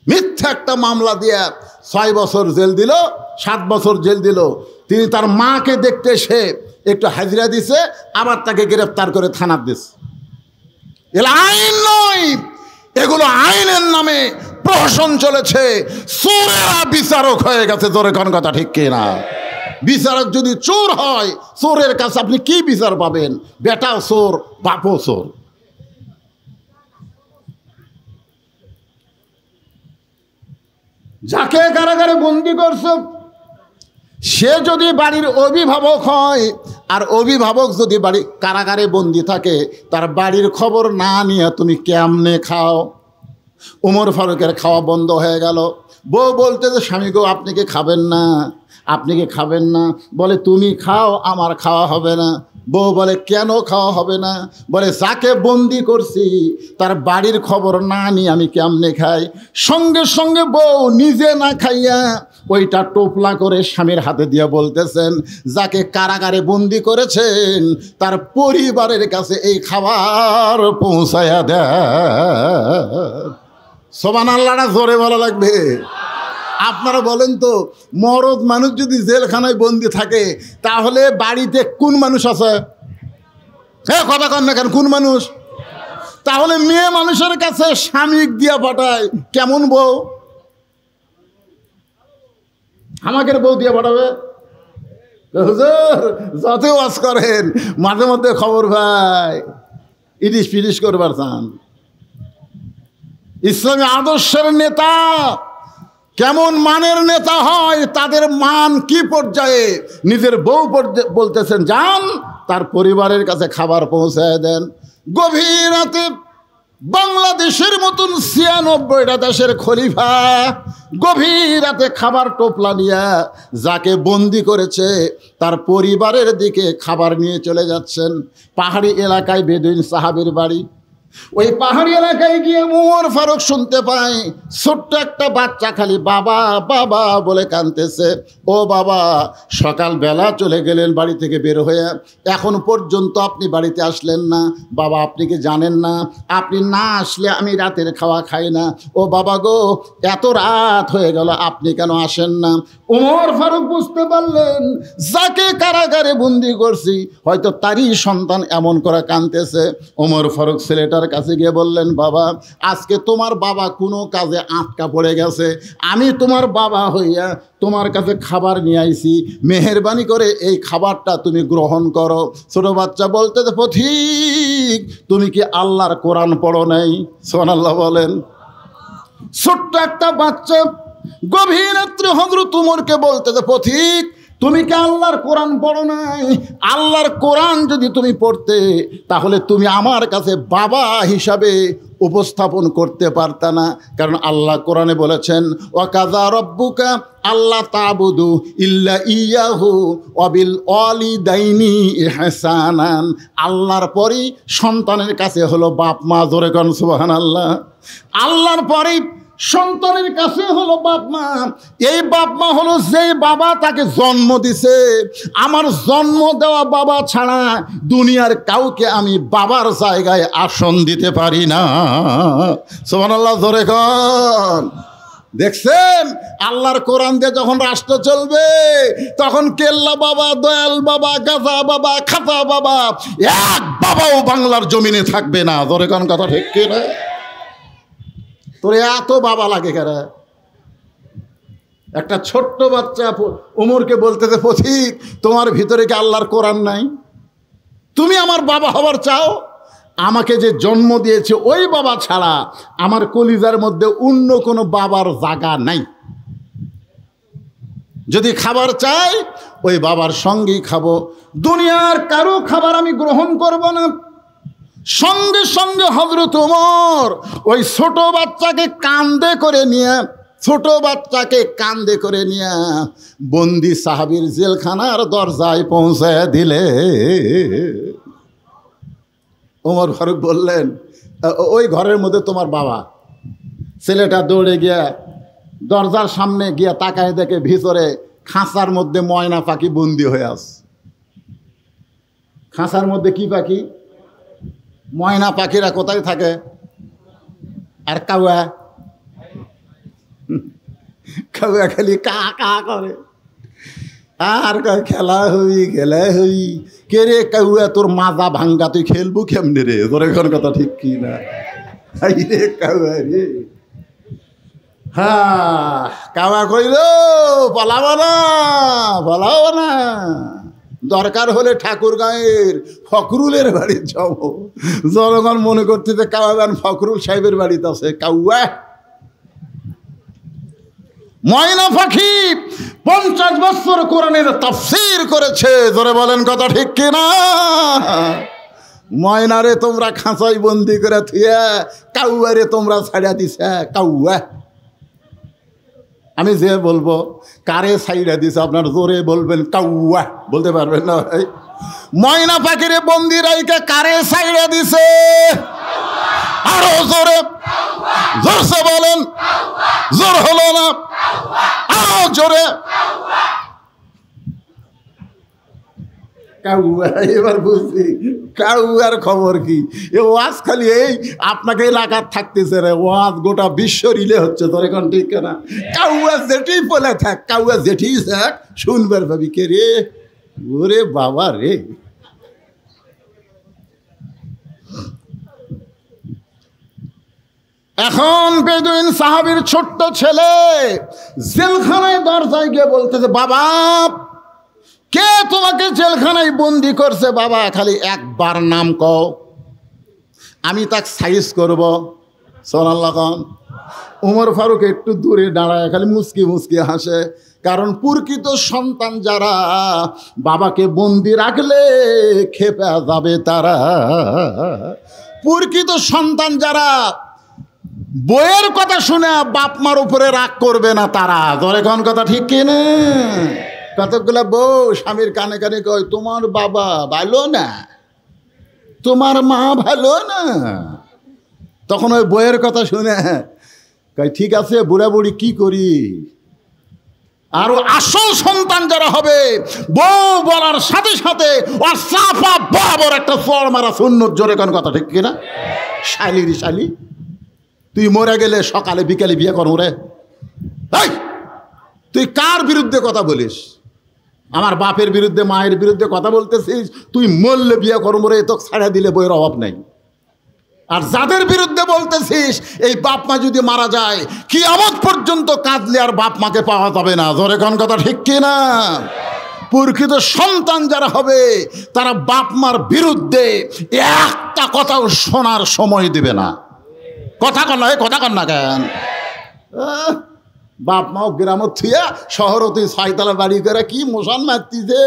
মিথ্যা একটা মামলা দিয়ে 6 বছর জেল দিল, 7 বছর জেল দিল। তিনি তার মাকে দেখতে সে একটু হাজিরা দিছে, আবার তাকে গ্রেফতার করে থানার দিছে। এগুলো আইন নয়, এগুলো আইনের নামে প্রহসন চলেছে। চোরেরা বিচারক হয়ে গেছে। জোরে কোন কথা ঠিক কিনা? বিচারক যদি চোর হয়, চোরের কাছে আপনি কি বিচার পাবেন? বেটাও চোর, বাপও চোর। যাকে কারাগারে বন্দি করছো সে যদি বাড়ির অভিভাবক হয়, আর অভিভাবক যদি বাড়ি কারাগারে বন্দি থাকে, তার বাড়ির খবর না নিয়ে তুমি কেমনে খাও? ওমর ফারুকের খাওয়া বন্ধ হয়ে গেল। বউ বলতে যে স্বামী গো আপনি কি খাবেন না? আপনি কি খাবেন না? বলে তুমি খাও, আমার খাওয়া হবে না। বউ বলে কেন খাওয়া হবে না? বলে যাকে বন্দি করছি তার বাড়ির খবর না নিয়ে আমি কেমনে খাই? সঙ্গে সঙ্গে বউ নিজে না খাইয়া ওইটা টোপলা করে স্বামীর হাতে দিয়ে বলতেছেন, যাকে কারাগারে বন্দি করেছেন তার পরিবারের কাছে এই খাবার পৌঁছায়া দেয়। সুবহানাল্লাহটা জোরে ভালো লাগবে। আপনারা বলেন তো, মরদ মানুষ যদি জেলখানায় বন্দি থাকে তাহলে বাড়িতে কোন মানুষ আছে? হ্যাঁ কথা কন না কেন? কোন মানুষ? তাহলে মেয়ে মানুষের কাছে স্বামীক দিয়া পাঠায় কেমন বউ? আমাকে বউ দিয়ে পাঠাবে? হুজুর যত ওয়াজ করেন মাঝে মধ্যে খবর ভাই ইটিস পিটিস করবার চান। ইসলামী আদর্শের নেতা কেমন মানের নেতা হয়, তাদের মান কি পর্যায়ে? নিজের বউ বলতেছেন যান তার পরিবারের কাছে খাবার পৌঁছায় দেন। গভীর রাতে বাংলাদেশের মতন 96টা দেশের খলিফা গভীর রাতে খাবার টোপলা নিয়ে যাকে বন্দি করেছে তার পরিবারের দিকে খাবার নিয়ে চলে যাচ্ছেন। পাহাড়ি এলাকায় বেদুইন সাহাবীর বাড়ি। ওই পাহাড়ি এলাকায় গিয়ে ওমর ফারুক শুনতে পায় ছোট্ট একটা বাচ্চা খালি বাবা বাবা বলে কাঁদতেছে। ও বাবা, সকালবেলা চলে গেলেন বাড়ি থেকে বের হয়ে, এখন পর্যন্ত আপনি বাড়িতে আসলেন না। বাবা আপনি কি জানেন না, আপনি না আসলে আমি রাতের খাওয়া খাই না। ও বাবা গো, এত রাত হয়ে গেল, আপনি কেন আসেন না? ওমর ফারুক বুঝতে পারলেন যাকে কারাগারে বন্দি করছি হয়তো তারই সন্তান এমন করে কাঁদতেছে। ওমর ফারুক ছেলেটার কাছে গিয়ে বললেন, বাবা আজকে তোমার বাবা কোনো কাজে আটকা পড়ে গেছে, আমি তোমার বাবা হইয়া তোমার কাছে খাবার নিয়ে আইছি, মেহেরবানি করে এই খাবারটা তুমি গ্রহণ করো। ছোট বাচ্চা বলতে পথিক তুমি কি আল্লাহর কোরআন পড়ো নাই? সুবহানাল্লাহ বলেন। ছোট্ট একটা বাচ্চা গভীর রাত্রে হযরত উমরকে বলতে পথিক তুমি কি আল্লাহর কোরআন পড়ো নাই? আল্লাহর কোরআন যদি তুমি পড়তে তাহলে তুমি আমার কাছে বাবা হিসাবে উপস্থাপন করতে পারতা না। কারণ আল্লাহ কোরআনে বলেছেন ওয়াকাযা রাব্বুকা আল্লাহ তা'বুদু ইল্লা ইয়াহু ওয়া বিল ওয়ালিদাইনি ইহসানান। আল্লাহর পরেই সন্তানের কাছে হলো বাপ মা। জোরে কোন সুবহানাল্লাহ। আল্লাহর পরেই সন্তানের কাছে হলো বাপ মা। এই বাপ মা হলো যেই বাবা তাকে জন্ম দিছে। আমার জন্ম দেওয়া বাবা ছাড়া দুনিয়ার কাউকে আমি বাবার জায়গায় আসন দিতে পারি না। সুবহানাল্লাহ, জোরে কন। দেখছেন আল্লাহর কোরআন দিয়ে যখন রাষ্ট্র চলবে তখন কেল্লা বাবা, দয়াল বাবা, গাজা বাবা, খাতা বাবা, এক বাবাও বাংলার জমিনে থাকবে না। জোরে কন, কথা ঠিক কি না? তোর এত বাবা লাগে কারা? একটা ছোট্ট বাচ্চা উমরকে বলতেছে, পথিক তোমার ভিতরে কি আল্লাহর কোরআন নাই? তুমি আমার বাবা হবার চাও? আমাকে যে জন্ম দিয়েছে ওই বাবা ছাড়া আমার কলিজার মধ্যে অন্য কোনো বাবার জায়গা নাই। যদি খাবার চাই ওই বাবার সঙ্গেই খাবো, দুনিয়ার কারো খাবার আমি গ্রহণ করব না। সঙ্গে সঙ্গে হযরত ওমর ওই ছোট বাচ্চাকে কাঁধে করে নিয়ে বন্দি সাহাবীর জেলখানার দরজায় পৌঁছায় দিলে। ওমর ফারুক বললেন, ওই ঘরের মধ্যে তোমার বাবা। ছেলেটা দৌড়ে গিয়া দরজার সামনে গিয়া তাকায় দেখে ভিতরে খাঁচার মধ্যে ময়না পাখি বন্দি হয়ে আছে। খাঁচার মধ্যে কি পাখি? ময়না পাখিরা কোথায় থাকে? আর কাউয়া খালি কা কা করে আর খেলা হই কে রে কাউয়া, তোর মাজা ভাঙ্গা, তুই খেলবো কেমনে রে? তোর এখন কথা ঠিক কি না? রে কাউয়া রে, হ্যাঁ কাউয়া কইল পালাবো না, দরকার হলে ঠাকুর গাঁয়ের ফখরুলের বাড়ি যাব। জনগণ মনে করতে যে কাউয়ান ফখরুল সাহেবের বাড়িতে আছে। কাউয়া ময়না পাখি 50 বছর কোরআনের তাফসীর করেছে। ধরে বলেন কথা ঠিক কিনা? ময়নারে তোমরা খাঁচাই বন্দি করে থুয়া কাউয়ারে তোমরা ছাড়া দিছে। কাউয়া আমি যে বলবো কারে ছাইড়া দিছে আপনার জোরে বলবেন কাউয়া, বলতে পারবেন না ভাই? ময়না পাখিরে বন্দি রাইকে কারে ছাইড়া দিছে? আরো জোরে, জোরসে বলেন, জোর হলো না, আরো জোরে। কাউয়া, এবার বুঝছি কাউয়ার খবর কি। এ ওয়াজ খালি এই আপনাকে এলাকার থাকতেছে রে, ওয়াজ গোটা বিশ্ব রিলে হচ্ছে। তোর এখন ঠিক না? কাউয়া যেটি বলে থাক, কাউয়া যেটি থাক, শুনবার ভাবি কে রে? ওরে বাবা রে। এখন বেদুইন সাহাবীর ছোট্ট ছেলে জেলখানায় দরজায় গিয়ে বলতেছে, বাবা কে তোমাকে জেলখানায় বন্দি করছে? বাবা খালি একবার নাম কও, আমি তাকে সাইজ করব। সুবহানাল্লাহ। উমর ফারুক একটু দূরে দাঁড়ায় খালি মুচকি মুচকি হাসে। কারণ প্রকৃত সন্তান যারা বাবাকে বন্দি রাখলে খেপে যাবে তারা। প্রকৃত সন্তান যারা বইয়ের কথা শুনে বাপ মার উপরে রাগ করবে না তারা। ধরে কোন কথা ঠিক কিনা? কতগুলা বউ স্বামীর কানে কানে কয়, তোমার বাবা ভালো না, তোমার মা ভালো না। তখন ওই বইয়ের কথা শুনে কয়, ঠিক আছে বুড়া বুড়ি কি করি? আর আসল সন্তান যারা হবে বউ বলার সাথে সাথে ওর চাপা বরাবর একটা চড় মারা সুন্নত। জোরে কোন কথা ঠিক কিনা? শালির শালি, তুই মরে গেলে সকালে বিকালে বিয়ে করো রে। তুই কার বিরুদ্ধে কথা বলিস? আমার বাপের বিরুদ্ধে, মায়ের বিরুদ্ধে কথা বলতেছিস? তুই মরলে বিয়ে করবো রে, তোকে ছাড়া দিলে বইয়ের অভাব নাই। আর যাদের বিরুদ্ধে বলতেছিস এই বাপ মা যদি মারা যায় কিয়ামত পর্যন্ত কাঁদলে আর বাপ মাকে পাওয়া যাবে না। ধরে কোন কথা ঠিক কিনা? প্রকৃত সন্তান যারা হবে তারা বাপ মার বিরুদ্ধে একটা কথাও শোনার সময় দিবে না। কথা কন না, কথা কন না কেন? বাপ মাও গ্রামত থুয়া শহরত 6 তলা বাড়ি করে কি মশান মারতিছে,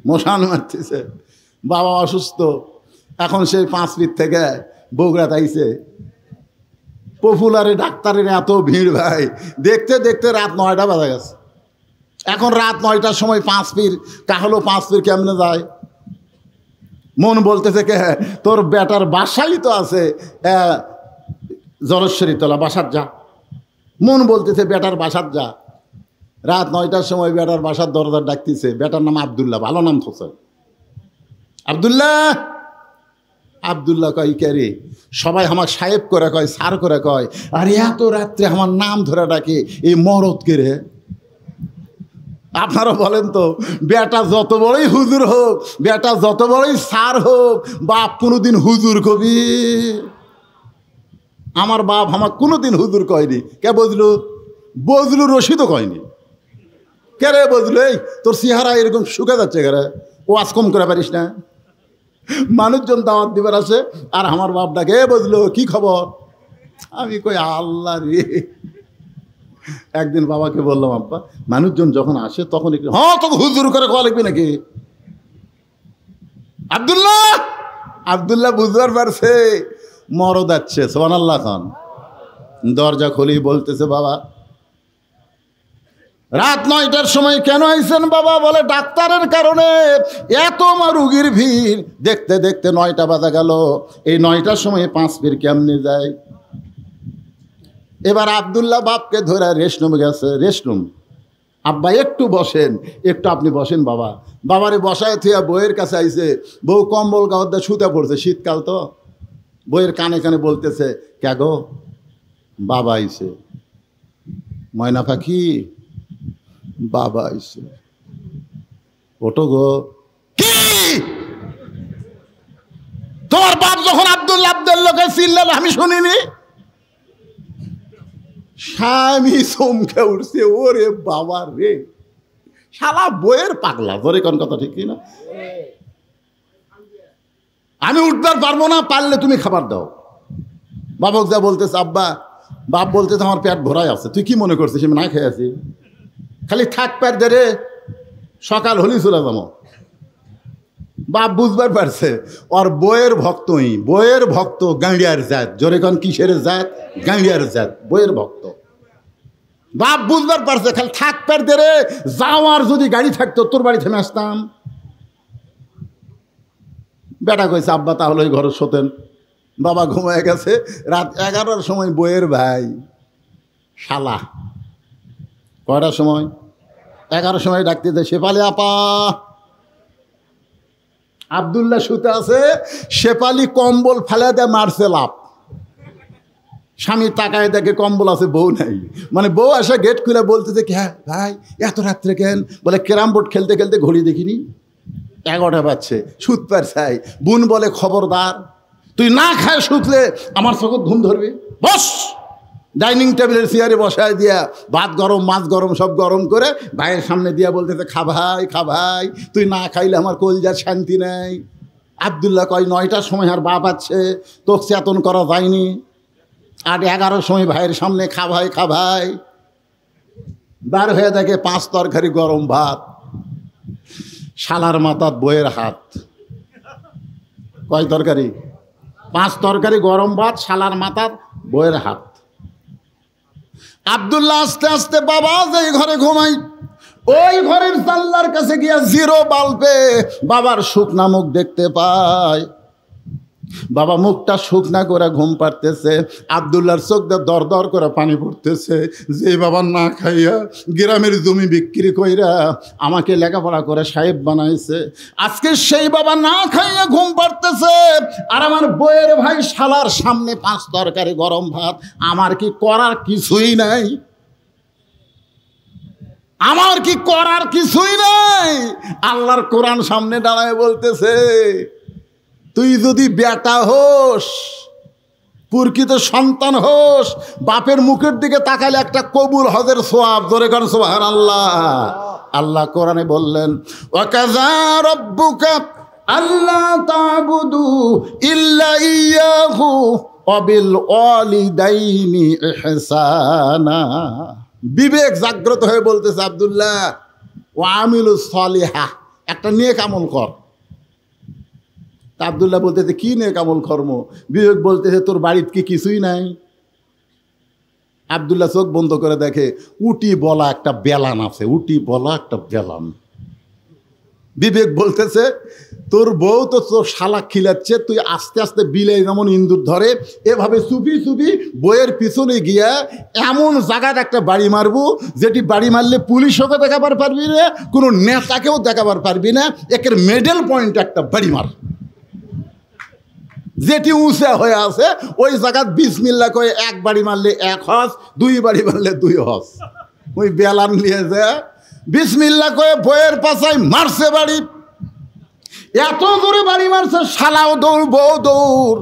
মশান মারতেছে। বাবা অসুস্থ, এখন সেই 5 ফিট থেকে বগুড়া তাইছে। পপুলারে ডাক্তারের এত ভিড় ভাই, দেখতে দেখতে রাত 9টা বাজে গেছে। এখন রাত 9টার সময় 5 ফিট কাহলো, 5 ফিট কেমনে যায়? মন বলতেছে কে, তোর বেটার বাসাই তো আছে জলেশ্বরী তলা, বাসার যা। মন বলতেছে বেটার বাসার যা। রাত 9টার সময় বেটার বাসার দরজা ডাকতেছে। বেটার নাম আব্দুল্লাহ, ভালো নাম থোসে। আব্দুল্লাহ, আব্দুল্লাহ কয় কে রে? সবাই আমার সাহেব করে কয়, স্যার করে কয়। আর এত রাত্রে আমার নাম ধরে ডাকে, এই মরদ কে রে? আপনারা বলেন তো, বেটা যত বড়ই হুজুর হোক, বেটা যত বড়ই স্যার হোক, বাপ কোনোদিন হুজুর কবি? আমার বাপ আমার কোনোদিন হুজুর কয়নি। কে বজলু? বজলু রশিদও কয়নি। কে রে বজলু, এই তোর চেহারা এরকম শুকে যাচ্ছে কে রে? ও আজ কম করে পারিস না? মানুষজন দাওয়াত দিবার আছে, আর আমার বাপ ডাকে, এ বজলু কি খবর? আমি কই আল্লাহ রে। একদিন বাবাকে বললাম, আব্বা মানুষজন যখন আসে তখন একটু হ্যাঁ তোকে হুজুর করে কোয়া লিখবি নাকি? আব্দুল্লাহ, আব্দুল্লাহ বুঝবার পারছে মরদ যাচ্ছে। সুবহানাল্লাহ খান দরজা খুলি বলতেছে, বাবা রাত 9টার সময় কেন আইছেন বাবা? বলে ডাক্তারের কারণে। এত রুগীর ভিড়, দেখতে দেখতে 9টা বাজা গেল। এই 9টার সময় 5 পীর কেমনে যায়? এবার আব্দুল্লাহ বাপকে ধরে রেস্টরুমে গেছে। রেস্টরুম, আব্বা একটু বসেন, একটু আপনি বসেন বাবা। বাবারে বসায় থিয়া বইয়ের কাছে আইছে। বউ কম্বল গাওয়ার শুতে পড়ছে, শীতকাল তো। বইয়ের কানে কানে বলতেছে, কে গো? বাবা আইছে। ময়না পাখি, বাবা আইছে, ওটো গো। কি তোমার বাপ যখন আব্দুল্লাহ আব্দুল্লাহকে চিল্লাল আমি শুনিনি? স্বামী চমকে উঠছে, ওরে বাবা রে, শালা বইয়ের পাগলা। ধরে কোন কথা ঠিক না? আমি উঠবার পারবো না, পারলে তুমি খাবার দাও। বাবক যা বলতেছে, আব্বা, বাপ বলতেছে আমার পেট ভরাই আছে। তুই কি মনে করছিস আমি না খেয়ে আছি? খালি থাক পেট দে রে, সকাল হলেই চলে যাবো। বাপ বুঝবার পারছে ওর বইয়ের ভক্তই, বইয়ের ভক্ত, গাঁড়িয়ার জাত। জোরে কোন কিসের জাত? গাঁড়িয়ার জাত, বইয়ের ভক্ত। বাপ বুঝবার পারছে খালি থাক পেট দে রে, যাওয়ার যদি গাড়ি থাকতো তোর বাড়ি থেমে আসতাম। বেটা কইছে, আব্বা তাহলে ওই ঘরে শোতেন। বাবা ঘুমায় গেছে। রাত 11টার সময় বইয়ের ভাই শালা, কয়টার সময়? 11টার সময় ডাকতে দেয়, শেফালি আপা। আব্দুল্লাহ শুতে আছে, শেফালি কম্বল ফেলে দেয়, মারছে লাভ। স্বামী তাকায় দেখে কম্বল আছে, বউ নাই। মানে বউ আসে গেট খুলে বলতেছে, হ্যাঁ ভাই এত রাত্রে কেন? বলে ক্যারাম বোর্ড খেলতে খেলতে ঘড়ি দেখিনি, 11টা বাজছে, সুত পার চাই। বোন বলে, খবরদার তুই না খায় শুতলে আমার চোখে ঘুম ধরবে। বস। ডাইনিং টেবিলের চেয়ারে বসায় দিয়া ভাত গরম, মাছ গরম, সব গরম করে ভাইয়ের সামনে দিয়া বলতেছে, খা ভাই, খা ভাই, তুই না খাইলে আমার কলজার শান্তি নেই। আব্দুল্লাহ কয়, 9টার সময় আর বাপ আছে, তোকে চেতন করা যায়নি। আর 11টার সময় ভাইয়ের সামনে খা ভাই, খা ভাই। বার হয়ে দেখে 5 তরকারি গরম ভাত, শালার মাথার বইয়ের হাত। কয় তরকারি? 5 তরকারি গরম ভাত, শালার মাথার বইয়ের হাত। আব্দুল্লাহ আস্তে আস্তে বাবা যে ঘরে ঘুমাই, ওই ঘরের জানলার কাছে গিয়া 0 বাল্বে বাবার শুকনা মুখ দেখতে পায়। বাবা মুখটা শুকনা করে ঘুম পাড়তেছে। আব্দুল্লাহর চোখ দিয়ে দর দর করে পানি পড়তেছে। যে বাবা না খাইয়া গ্রামের জমি বিক্রি কইরা আমাকে লেখাপড়া করে সাহেব বানাইছে, আজকে সেই বাবা না খাইয়া ঘুম পাড়তেছে। আর আমার বইয়ের ভাই শালার সামনে 5 তরকারি গরম ভাত। আমার কি করার কিছুই নাই? আমার কি করার কিছুই নাই? আল্লাহর কোরআন সামনে দাঁড়ায় বলতেছে, তুই যদি বেটা হোস, প্রকৃত সন্তান হোস, বাপের মুখের দিকে তাকালে একটা কবুল হজের সোয়াব। ধরে করেন সুবহানাল্লাহ। আল্লাহ কোরআনে বললেন, ওয়াকাযা রাব্বুকা আল্লা তা'বুদু ইল্লা ইয়্যাহু ওয়া বিল ওয়ালিদাইনি ইহসানা। বিবেক জাগ্রত হয়ে বলতেছে, আব্দুল্লাহ ওয়া আমিলুস সালিহা, একটা নেক আমল কর। তা আব্দুল্লাহ বলতেছে, কি নেক আমল কর্ম? বিবেক বলতেছে, তোর বাড়িতে কি কিছুই নাই? আব্দুল্লাহ চোখ বন্ধ করে দেখে উটি বলা একটা বেলান আছে, উটি বলা একটা বেলান। বিবেক বলতেছে, তোর বউ তো তোর শালা খিলাচ্ছে, তুই আস্তে আস্তে বিলে যেমন ইন্দুর ধরে এভাবে চুপি চুপি বইয়ের পিছনে গিয়া এমন জায়গায় একটা বাড়ি মারবো, যেটি বাড়ি মারলে পুলিশকে দেখাবার পারবি না, কোনো নেতাকেও দেখাবার পারবি না। একের মেডেল পয়েন্ট একটা বাড়ি মার, যেটি উঁচা হয়ে আছে ওই জায়গায় বিসমিল্লাহ কয়ে এক বাড়ি মারলে এক হজ, দুই বাড়ি মারলে দুই হজ। ওই বেলান নিয়ে যায় বিসমিল্লাহ কয়ে বইয়ের পাশায় মারছে বাড়ি, এত জোরে বাড়ি মারছে, শালাও দৌড় বউ দৌড়।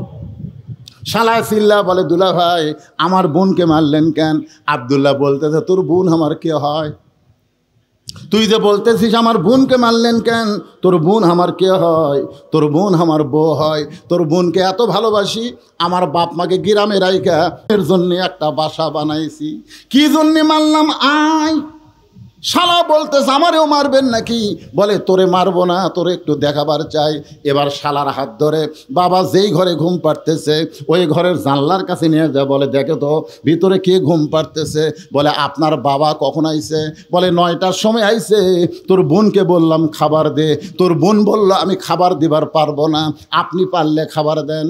শালা চিল্লা বলে, দুলা ভাই আমার বোনকে মারলেন কেন? আব্দুল্লাহ বলতেছে, তোর বোন আমার কে হয়? তুই যে বলতেছিস আমার বোনকে মারলেন কেন, তোর বোন আমার কে হয়? তোর বোন আমার বউ হয়। তোর বোনকে এত ভালোবাসি, আমার বাপ মাকে গ্রামে রাইখা এর জন্য একটা বাসা বানাইছি। কি জন্যে মারলাম? আয়। শালা বলতেছে, আমারেও মারবেন নাকি? বলে, তোরে মারবো না, তোরে একটু দেখাবার চাই। এবার শালার হাত ধরে বাবা যেই ঘরে ঘুম পাড়তেছে ওই ঘরের জানলার কাছে নিয়ে যায়, বলে, দেখে তো ভিতরে কে ঘুম পাড়তেছে। বলে, আপনার বাবা কখন আইছে? বলে, 9টার সময় আইছে। তোর বোনকে বললাম খাবার দে, তোর বোন বলল আমি খাবার দিবার পারবো না, আপনি পারলে খাবার দেন।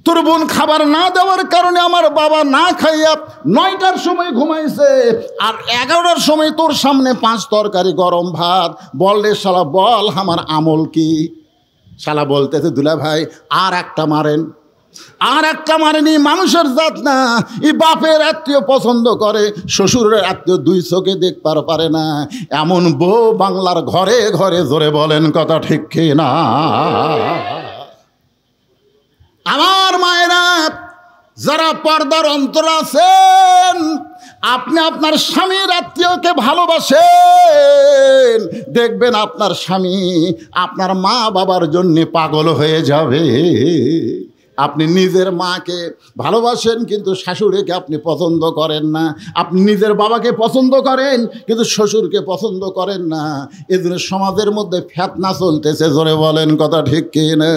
তোর বোন খাবার না দেওয়ার কারণে আমার বাবা না খাইয়া 9টার সময় ঘুমাইছে, আর 11টার সময় তোর সামনে 5 তরকারি গরম ভাত। বল রে শালা, বল আমার আমল কি? শালা বলতেছে, দুলা ভাই আর একটা মারেন। আর একটা মারেনি, মানুষের জাত না। এই বাপের আত্মীয় পছন্দ করে, শ্বশুরের আত্মীয় দুই চোখে দেখবার পারে না। এমন বউ বাংলার ঘরে ঘরে, জোরে বলেন কথা ঠিক কি না? আমার মায়েরা যারা পর্দার অন্তর আছেন, আপনি আপনার স্বামীর আত্মীয়কে ভালোবাসেন, দেখবেন আপনার স্বামী আপনার মা বাবার জন্যে পাগল হয়ে যাবে। আপনি নিজের মাকে ভালোবাসেন কিন্তু শাশুড়িকে আপনি পছন্দ করেন না। আপনি নিজের বাবাকে পছন্দ করেন কিন্তু শ্বশুরকে পছন্দ করেন না। এজন্য সমাজের মধ্যে ফেতনা চলতেছে, জোরে বলেন কথা ঠিক কি না?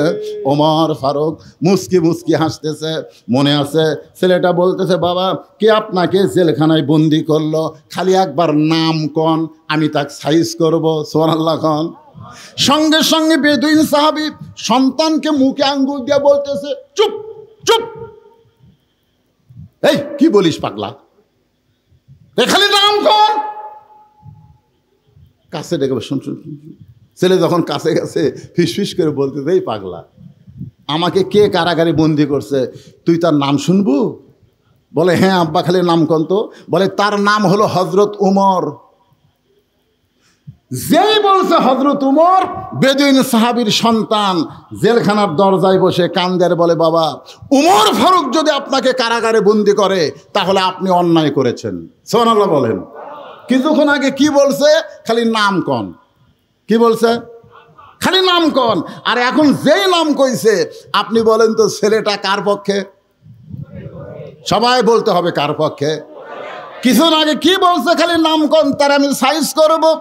ওমর ফারুক মুস্কি মুস্কি হাসতেছে। মনে আছে ছেলেটা বলতেছে, বাবা কে আপনাকে জেলখানায় বন্দি করলো? খালি একবার নাম কন, আমি তাকে সাইজ করবো। সুবহানাল্লাহ খান। সঙ্গে সঙ্গে বেদুইন সাহাবী সন্তানকে মুখে আঙ্গুল দিয়ে বলতেছে, চুপ চুপ, এই কি বলিস পাগলা, খালি নাম কর। কাছে ডেকে শুন শুন। ছেলে যখন কাছে গেছে ফিসফিস করে বলতেছে, এই পাগলা, আমাকে কে কারাগারে বন্দি করছে, তুই তার নাম শুনবো? বলে, হ্যাঁ আব্বা, খালি নাম কন তো। বলে, তার নাম হলো হযরত উমর। যেই বলছে হযরত উমর, বেদুইন সাহাবীর সন্তান জেলখানার দরজায় বসে কান্দের, বলে, বাবা উমর ফারুক যদি আপনাকে কারাগারে বন্দি করে তাহলে আপনি অন্যায় করেছেন। সুবহানাল্লাহ বলেন। কিছুক্ষণ আগে কি বলছে? খালি নাম কন। কি বলছে? খালি নাম কন। আর এখন যেই নাম কইছে, আপনি বলেন তো ছেলেটা কার পক্ষে? সবাই বলতে হবে কার পক্ষে। কিছুক্ষণ আগে কি বলছে? খালি নাম কন, তার আমি সাইজ করবো।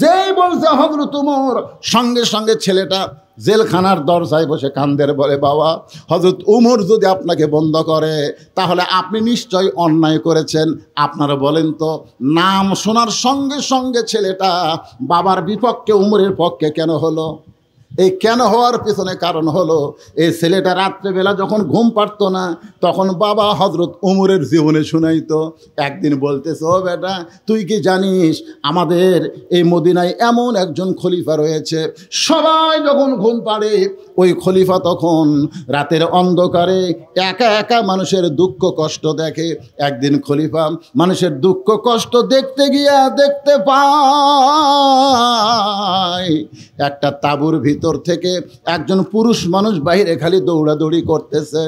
যেই বলছে হযরত উমর, সঙ্গে সঙ্গে ছেলেটা জেলখানার দরজায় বসে কান্দের, বলে, বাবা হযরত উমর যদি আপনাকে বন্ধ করে তাহলে আপনি নিশ্চয়ই অন্যায় করেছেন। আপনারা বলেন তো, নাম শোনার সঙ্গে সঙ্গে ছেলেটা বাবার বিপক্ষে উমরের পক্ষে কেন হলো? এই কেন হওয়ার পিছনে কারণ হলো, এই ছেলেটা রাত্রেবেলা যখন ঘুম পারতো না তখন বাবা হযরত উমরের জীবনে শুনাইতো। একদিন বলতেছে, ও বেটা, তুই কি জানিস আমাদের এই মদিনায় এমন একজন খলিফা রয়েছে, সবাই যখন ঘুম পাড়ে ওই খলিফা তখন রাতের অন্ধকারে একা একা মানুষের দুঃখ কষ্ট দেখে। একদিন খলিফা মানুষের দুঃখ কষ্ট দেখতে গিয়া দেখতে পায় একটা তাঁবুর ভিতর থেকে একজন পুরুষ মানুষ বাইরে খালি দৌড়াদৌড়ি করতেছে।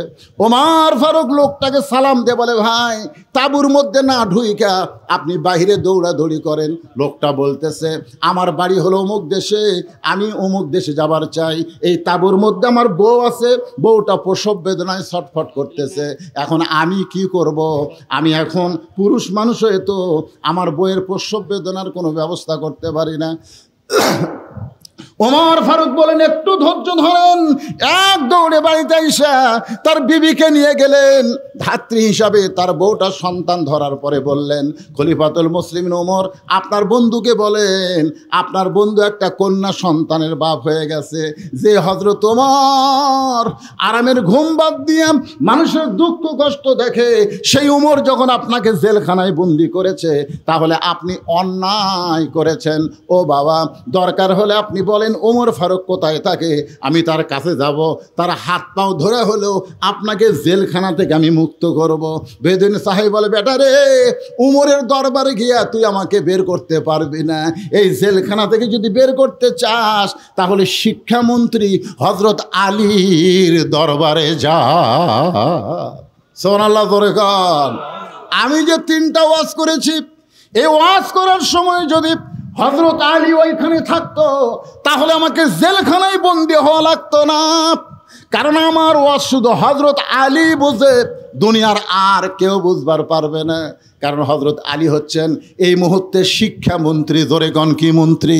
ওমর ফারুক লোকটাকে সালাম দিয়ে বলে, ভাই তাঁবুর মধ্যে না ঢুইকা আপনি বাইরে দৌড়াদৌড়ি করেন। লোকটা বলতেছে, আমার বাড়ি হলো অমুক দেশে, আমি অমুক দেশে যাবার চাই। এই তাঁবুর মধ্যে আমার বউ আছে, বউটা প্রসব বেদনায় ছটফট করতেছে। এখন আমি কি করব? আমি এখন পুরুষ মানুষ হয়ে তো আমার বউয়ের প্রসব বেদনার কোনো ব্যবস্থা করতে পারি না। ওমর ফারুক বলেন একটু ধৈর্য ধরেন। এক দৌড়ে বাড়িতে আইসা তার বিবিকে নিয়ে গেলেন, ধাত্রী হিসাবে তার বউটা সন্তান ধরার পরে বললেন, খলিফাতুল মুসলিমিন ওমর আপনার বন্ধুকে বলেন আপনার বন্ধু একটা কন্যা সন্তানের বাপ হয়ে গেছে, যে হযরত ওমর আরামের ঘুম বাদ দিয়ে মানুষের দুঃখ কষ্ট দেখে সেই ওমর যখন আপনাকে জেলখানায় বন্দি করেছে তাহলে আপনি অন্যায় করেছেন। ও বাবা, দরকার হলে আপনি বলেন ওমর ফারুক কোথায় থাকে, আমি তার কাছে যাব, তার হাত পাও ধরে হলেও আপনাকে জেলখানা থেকে আমি মুক্ত করব। বেদুইন সাহেব বলে, বেটা রে, উমরের দরবারে গিয়া তুই আমাকে বের করতে পারবি না। এই জেলখানা থেকে যদি বের করতে চাস তাহলে শিক্ষামন্ত্রী হযরত আলীর দরবারে যা। সুবহানাল্লাহ জোরে কান। আমি যে 3টা ওয়াজ করেছি, এই ওয়াজ করার সময় যদি হযরত আলী ওইখানে থাকতো তাহলে আমাকে জেলখানায় বন্দী হওয়া লাগতো না। কারণ আমার ওয়াজ শুধু হযরত আলী বুঝে, দুনিয়ার আর কেউ বুঝবার পারবে না। কারণ হযরত আলী হচ্ছেন এই মুহূর্তে শিক্ষামন্ত্রী। জোরে গণ কি মন্ত্রী?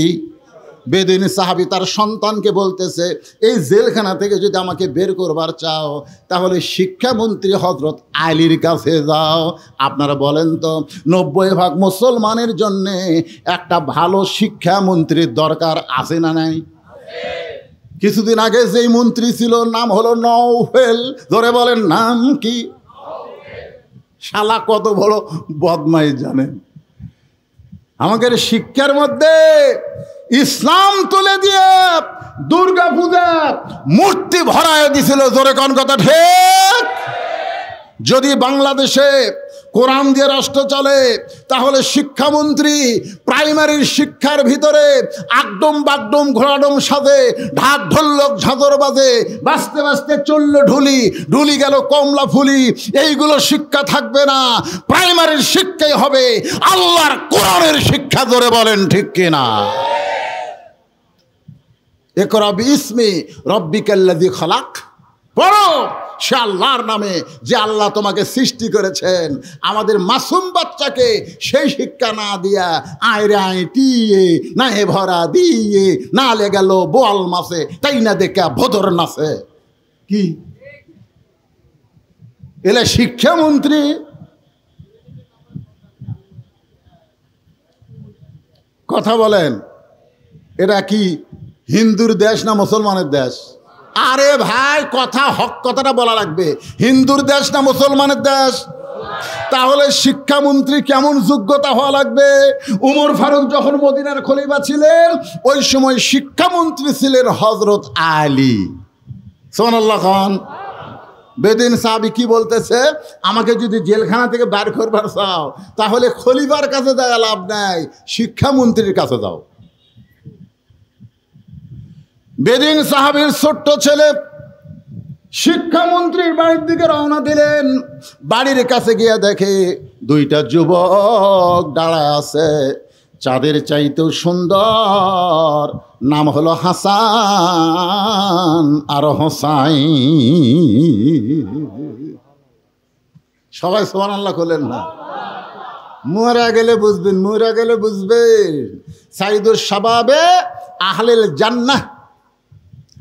বেদুইন সাহাবী তার সন্তানকে বলতেছে, এই জেলখানা থেকে যদি আমাকে বের করবার চাও তাহলে শিক্ষামন্ত্রী হযরত আলীর কাছে যাও। আপনারা বলেন তো, 90% মুসলমানের জন্যে একটা ভালো শিক্ষামন্ত্রীর দরকার আছে না নাই? কিছুদিন আগে যেই মন্ত্রী ছিল নাম হলো নওফেল। ধরে বলেন নাম কি? শালা কত বড় বদমাই জানেন। আমাদের শিক্ষার মধ্যে ইসলাম তুলে দিয়ে দুর্গা পূজা মূর্তি ভরায় দিছিল। জোরে কোন কথা ঠিক? যদি বাংলাদেশে কোরআন দিয়ে রাষ্ট্র চলে তাহলে শিক্ষামন্ত্রী প্রাইমারির শিক্ষার ভিতরে আগডম বাগডম ঘোড়াডম সাজে, ঢাক ঢোলক ঝাঁঝর বাজে, বাজতে বাজতে চলল ঢুলি, ঢুলি গেল কমলা ফুলি, এইগুলো শিক্ষা থাকবে না। প্রাইমারির শিক্ষাই হবে আল্লাহর কোরআনের শিক্ষা। জোরে বলেন ঠিক কিনা? ইকরা বিইসমি রাব্বিকাল্লাযী খালাক, পড়ো সে আল্লাহর নামে যে আল্লাহ তোমাকে সৃষ্টি করেছেন। আমাদের মাসুম বাচ্চাকে সেই শিক্ষা না দিয়া আয়রে আইটিয়ে না হে ভরা দিয়ে না লে গেল বোয়াল মাসে তাই না দেখা ভদর নাচে। কি এলে শিক্ষামন্ত্রী? কথা বলেন, এটা কি হিন্দুর দেশ না মুসলমানের দেশ? আরে ভাই, কথা হক কথাটা বলা লাগবে। হিন্দুর দেশ না মুসলমানের দেশ? তাহলে শিক্ষামন্ত্রী কেমন যোগ্যতা হওয়া লাগবে? উমর ফারুক যখন মদিনার খলিফা ছিলেন ওই সময় শিক্ষামন্ত্রী ছিলেন হযরত আলী। সুবহানাল্লাহ খান। বেদুইন সাহাবী কি বলতেছে, আমাকে যদি জেলখানা থেকে বের করবার চাও তাহলে খলিফার কাছে যাওয়া লাভ নাই, শিক্ষামন্ত্রীর কাছে যাও। বেদুইন সাহাবীর ছোট্ট ছেলে শিক্ষামন্ত্রীর বাড়ির দিকে রওনা দিলেন। বাড়ির কাছে গিয়ে দেখে 2টা যুবক দাঁড়ায় আছে, চাঁদের চাইতেও সুন্দর, নাম হলো হাসান আর হোসাইন। সবাই সুবহানাল্লাহ করলেন না? মরা গেলে বুঝবেন, মরা গেলে বুঝবেন। সাইদুস শাবাবে আহলিল জান্নাহ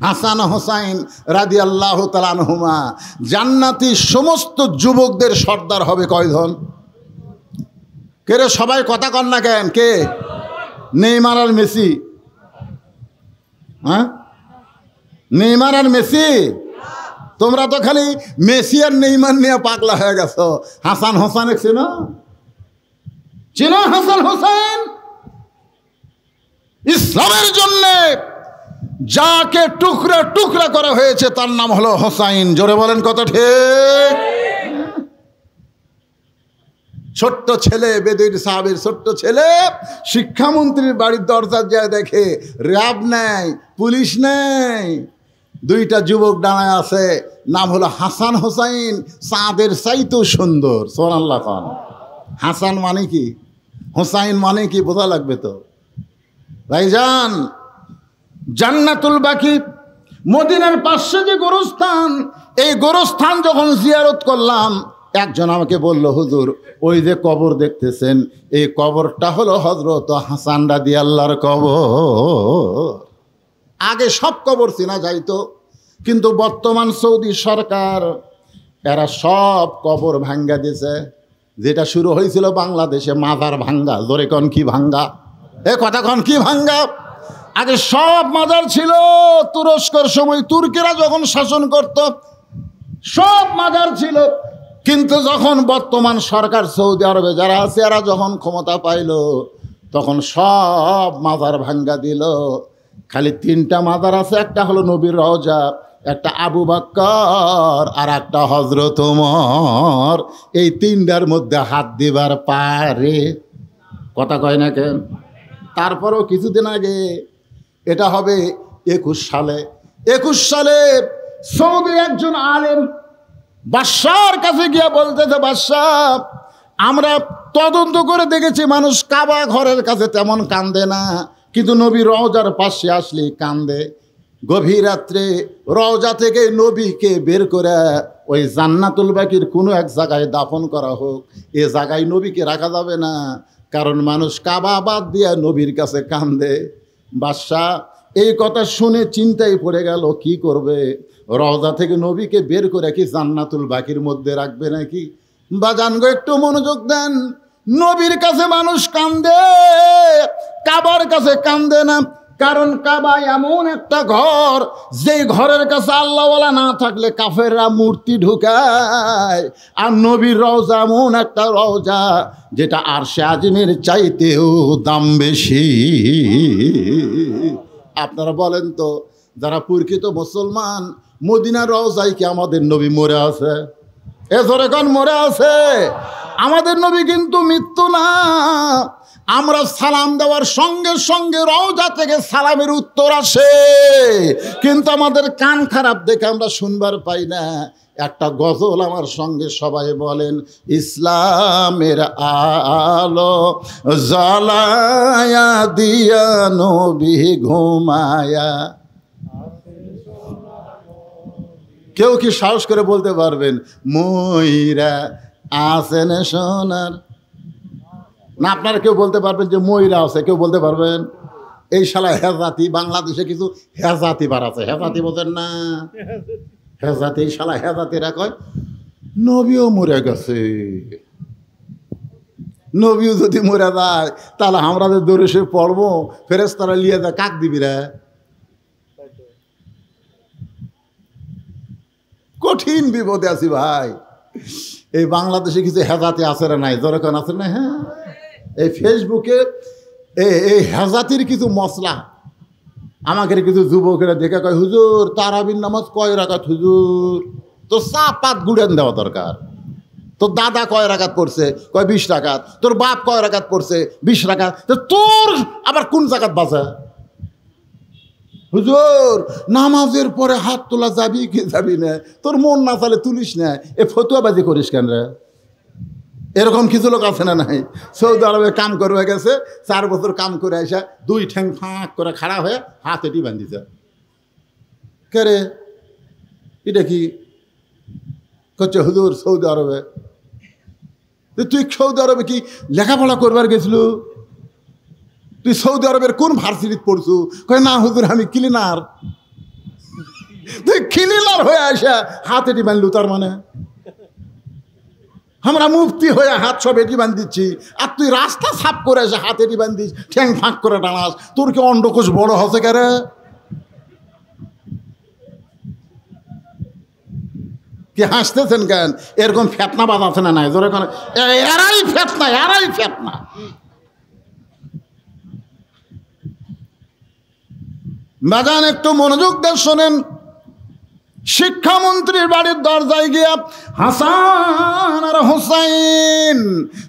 হাসান হোসাইন রাদিয়াল্লাহু তাআলা আনহুমা জান্নাতি সমস্ত যুবকদের সর্দার হবে। কয়জন? কে রে? সবাই কথা কন না কেন? কে? নেইমার আর মেসি? হ্যাঁ, নেইমার আর মেসি? তোমরা তো খালি মেসি আর নেইমার নিয়ে পাগলা হয়ে গেছো। হাসান হোসেন চিনো? চিনো হাসান হোসেন? ইসলামের জন্য যাকে টুকরা টুকরা করা হয়েছে তার নাম হলো হোসাইন। জোরে বলেন কত ঠিক? ছোট্ট ছেলে, বেদুইন সাহাবীর ছোট্ট ছেলে শিক্ষামন্ত্রীর বাড়ির দরজা যায় দেখে র্যাব নেই, পুলিশ নেই, 2টা যুবক দাঁড়ায় আছে, নাম হলো হাসান হোসাইন, চাঁদের চাইতেও সুন্দর। সুবহানাল্লাহ খান। হাসান মানে কি, হোসাইন মানে কি বোঝা লাগবে তো ভাইজান। জান্নাতুল বাকি মদিনার পাশে যে গোরস্থান, এই গোরস্থান যখন জিয়ারত করলাম একজন আমাকে বলল, হুজুর ওই যে কবর দেখতেছেন এই কবরটা হলো হযরত হাসান রাদিয়াল্লাহর কবর। আগে সব কবর চেনা যাইতো, কিন্তু বর্তমান সৌদি সরকার এরা সব কবর ভাঙ্গা দিয়েছে। যেটা শুরু হয়েছিল বাংলাদেশে মাজার ভাঙ্গা, জোরে কন কি ভাঙ্গা, এ কথা কন কি ভাঙ্গা। আগে সব মাজার ছিল, তুরস্কর সময় তুর্কিরা যখন শাসন করত সব মাজার ছিল। কিন্তু যখন বর্তমান সরকার সৌদি আরবে যারা আছে এরা যখন ক্ষমতা পাইল তখন সব মাজার ভাঙ্গা দিল। খালি 3টা মাজার আছে, একটা হলো নবীর রওজা, একটা আবু বকর, আর একটা হযরত ওমর। এই 3টার মধ্যে হাত দিবার পারে, কথা কয় না কেন? তারপরেও কিছুদিন আগে, এটা হবে 21 সালে সৌদির একজন আলেম বাদশার কাছে গিয়া বলতেছে, বাদশাহ আমরা তদন্ত করে দেখেছি মানুষ কাবা ঘরের কাছে তেমন কান্দে না, কিন্তু নবী রওজার পাশে আসলে কান্দে। গভীর রাত্রে রওজা থেকে নবীকে বের করে ওই জান্নাতুল বাকির কোনো এক জায়গায় দাফন করা হোক। এ জায়গায় নবীকে রাখা যাবে না, কারণ মানুষ কাবা বাদ দিয়া নবীর কাছে কান্দে। বাদশাহ এই কথা শুনে চিন্তায় পড়ে গেল, কি করবে? রওজা থেকে নবীকে বের করে কি জান্নাতুল বাকির মধ্যে রাখবে নাকি? বাজান গো একটু মনোযোগ দেন, নবীর কাছে মানুষ কান্দে, কাবার কাছে কান্দে না। কারণ কাবা এমন একটা ঘর, যেই ঘরের কাছে আল্লাহওয়ালা না থাকলে কাফেররা মূর্তি ঢুকায়। আর নবীর রওজা এমন একটা রওজা যেটা আরশে আজিমের চাইতেও দাম বেশি। আপনারা বলেন তো, যারা প্রকৃত মুসলমান, মদিনার রওজায় কি আমাদের নবী মরে আছে? এ ধরে কোন মরে আছে? আমাদের নবী কিন্তু মৃত্যু না। আমরা সালাম দেওয়ার সঙ্গে সঙ্গে রওজা থেকে সালামের উত্তর আসে, কিন্তু আমাদের কান খারাপ দেখে আমরা শুনবার পাই না। একটা গজল আমার সঙ্গে সবাই বলেন, ইসলামের আলো জ্বালায়া দিয়া নবী ঘুমায়া। কেউ কি সাহস করে বলতে পারবেন ময়রা আছেন সোনার? না, আপনারা কেউ বলতে পারবেন যে ময়রা আছে? কেউ বলতে পারবেন? এই শালা হেজাতি, বাংলাদেশে কিছু হেজাতি বার আছে, হেজাতি বোঝেন না? হেজাতি, এই শালা হেজাতিরা কয় নবীও মরে গেছে। নবীও যদি মরে যায় তাহলে আমরা যে দৌড়ে সে পড়বো, ফেরেশতারা লিয়ে যায়, কাক দিবি রে? কঠিন বিপদে আছি ভাই। এই বাংলাদেশে কিছু হেজাতি আছে না নাই? দরকার আছে না? হ্যাঁ, এই ফেসবুকে এই হেজাতির কিছু মশলা আমাকে কিছু যুবকেরা দেখে কয়, হুজুর তারাবির নামাজ কয় রাকাত হুজুর? তো চা পাত গুড়েন দেওয়া দরকার। তোর দাদা কয় রাকাত পড়ছে? কয় 20 রাকাত। তোর বাপ কয় রাকাত পড়ছে? 20 রাকাত। তো তোর আবার কোন জাকাত বাঁচা? হুজুর নামাজের পরে হাত তোলা যাবি কি যাবি না? তোর মন না চালে তুলিস না, এ ফতুয়াবাজি করিস কেন রে? এরকম কিছু লোক আছে না নাই? সৌদি আরবে কাম করবে গেছে, 4 বছর কাম করে আসা 2 ঠ্যাং ফাঁক করে খাড়া হয়ে হাত এটি বান্ধিছে। কে রে এটা কি করছে? হুজুর সৌদি আরবে। তুই সৌদি আরবে কি লেখাপড়া করবার গেছিল? তুই সৌদি আরবের কোন ভার্সিটিতে পড়ছু? কয় না হুজুর আমি ক্লিনার। তুই ক্লিনার হয়ে আসা হাত এটি বাঁধলু, তার মানে আমরা মুফতি হয়ে হাত সব এটি বান্ধিচ্ছি, আর তুই রাস্তা সাফ করে আসে হাত এটি বান্ধিস, ঠ্যাং ফাঁক করে টানাস। তোর কি অন্ডকোষ বড় হচ্ছে কেরে? কি হাসতেছেন কেন? এরকম ফেতনাবাজ আছে না নাই? জোরে কেন? এরাই ফেতনা, এরাই ফেতনা। বাজান একটু মনোযোগ দিয়ে শোনেন। শিক্ষামন্ত্রীর বাড়ির দরজায় গিয়া হাসান আর হোসাইন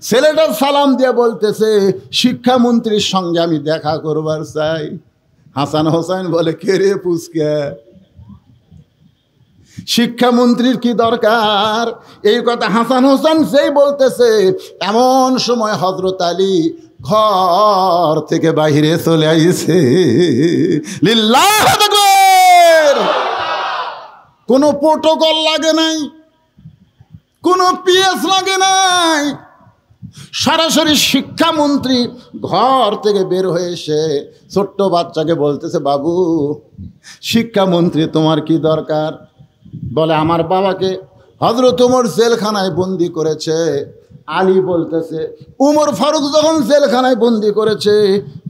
ছেলেটা সালাম দিয়ে বলতেছে, শিক্ষামন্ত্রীর সঙ্গে আমি দেখা করবার চাই। হাসান হোসাইন বলে, কে রে পুচকে, শিক্ষামন্ত্রীর কি দরকার? এই কথা হাসান হোসেন সেই বলতেছে, এমন সময় হযরত আলী ঘর থেকে বাইরে চলে আইছে। লিল্লাহ আকবার। কোনো প্রোটোকল লাগে নাই, কোনো পিএস লাগে নাই, সরাসরি শিক্ষামন্ত্রী ঘর থেকে বের হয়ে এসে ছোট্ট বাচ্চাকে বলতেছে, বাবু শিক্ষামন্ত্রী তোমার কি দরকার? বলে, আমার বাবাকে হযরত ওমর জেলখানায় বন্দি করেছে। আলী বলতেছে, উমর ফারুক যখন জেলখানায় বন্দি করেছে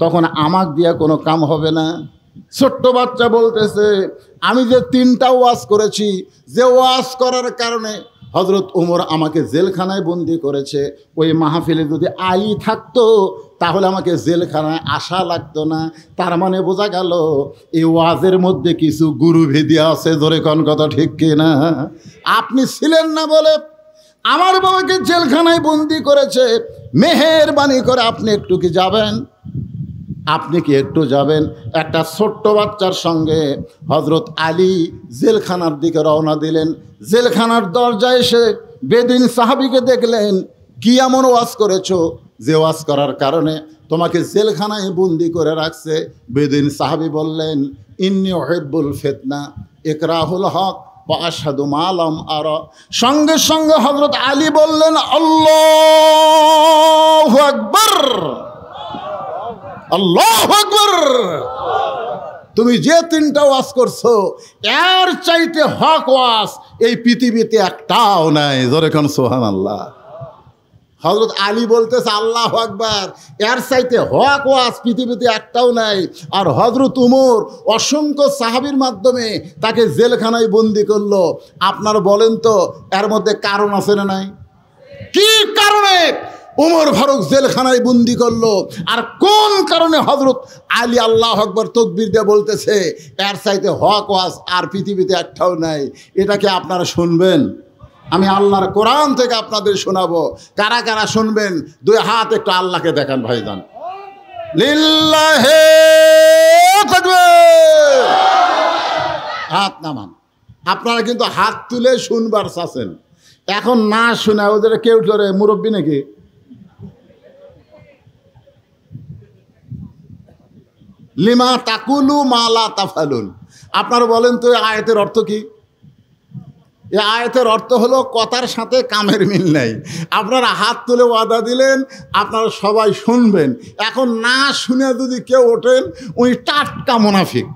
তখন আমাক দিয়া কোনো কাম হবে না। ছোট্ট বাচ্চা বলতেছে, আমি যে 3টা ওয়াজ করেছি, যে ওয়াজ করার কারণে হযরত ওমর আমাকে জেলখানায় বন্দি করেছে, ওই মাহফিলে যদি আলী থাকতো তাহলে আমাকে জেলখানায় আসা লাগতো না। তার মানে বোঝা গেল এই ওয়াজের মধ্যে কিছু গুরুভেদি আছে। জোরে কোন কথা ঠিক কিনা? আপনি ছিলেন না বলে আমার বাবাকে জেলখানায় বন্দি করেছে, মেহেরবানি করে আপনি একটু কি যাবেন? আপনি কি একটু যাবেন? একটা ছোট্ট বাচ্চার সঙ্গে হযরত আলী জেলখানার দিকে রওনা দিলেন। জেলখানার দরজায় এসে বেদুইন সাহাবীকে দেখলেন, কি এমন ওয়াজ করেছো যে ওয়াজ করার কারণে তোমাকে জেলখানায় বন্দি করে রাখছে? বেদুইন সাহাবী বললেন, ইন্নী উহিব্বুল ফিতনা ইকরাহুল হক ওয়া আশহাদু মা লাম আরা। সঙ্গে সঙ্গে হযরত আলী বললেন, আল্লাহু আকবার, আল্লাহু আকবার। তুমি যে 3টা ওয়াজ করছো এর চাইতে হক ওয়াজ এই পৃথিবীতে একটাও নাই। জোরে কোন সুবহানাল্লাহ। হযরত আলী বলতেছে, আল্লাহু আকবার, এর চাইতে হক ওয়াজ পৃথিবীতে একটাও নাই। আর হযরত উমর অসংখ্য সাহাবীর মাধ্যমে তাকে জেলখানায় বন্দি করলো। আপনারা বলেন তো এর মধ্যে কারণ আছে না নাই? কি কারণে উমর ফারুক জেলখানায় বন্দি করলো, আর কোন কারণে হযরত আলী আল্লাহু আকবার তাকবীর দিয়ে বলতেছে এর চাইতে হক ওয়াজ আর পৃথিবীতে একটাও নাই? এটাকে আপনারা শুনবেন? আমি আল্লাহর কোরআন থেকে আপনাদের শোনাবো। কারা কারা শুনবেন? 2 হাত একটু আল্লাহকে দেখান ভাইজান। লিল্লাহি তাকবীর। হাত নামান। আপনারা কিন্তু হাত তুলে শুনবার চাচ্ছেন, এখন না শুনে ওদের কেউ ধরে মুরব্বী নাকি? লিমা তাকুলু মালা তাফালুন। আপনারা বলেন তো এই আয়াতের অর্থ কি? এই আয়াতের অর্থ হলো কথার সাথে কামের মিল নাই। আপনারা হাত তুলে ওয়াদা দিলেন আপনারা সবাই শুনবেন, এখন না শুনে যদি কেউ ওঠেন উনি টাটকা মুনাফিক।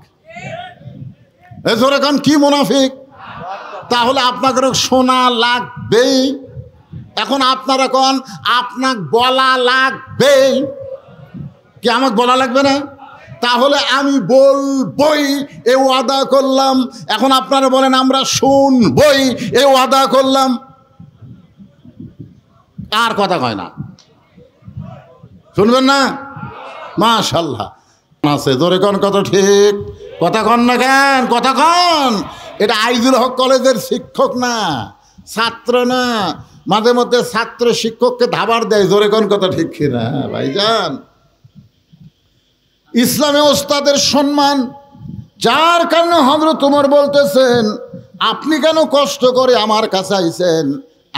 এজোরে কান কি মুনাফিক? তাহলে আপনাকে শোনা লাগবেই। এখন আপনারা কন আপনাকে বলা লাগবেই কি? আমাকে বলা লাগবে না? তাহলে আমি বলবই এ ওয়াদা করলাম। এখন আপনারা বলেন আমরা শুনবই এ ওয়াদা করলাম। আর কথা কয় না, শুনবেন না? মাশাআল্লাহ আছে। জোরে কোন কথা ঠিক? কথা কন না কেন? কথা কন। এটা আইজুল হক কলেজের শিক্ষক না, ছাত্র না। মাঝে মধ্যে ছাত্র শিক্ষককে ধাবার দেয়। জোরে কোন কথা ঠিক কিনা ভাইজান? ইসলামে ওস্তাদের সম্মান, যার কারণে হযরত ওমর বলতেছেন আপনি কেন কষ্ট করে আমার কাছে আইছেন,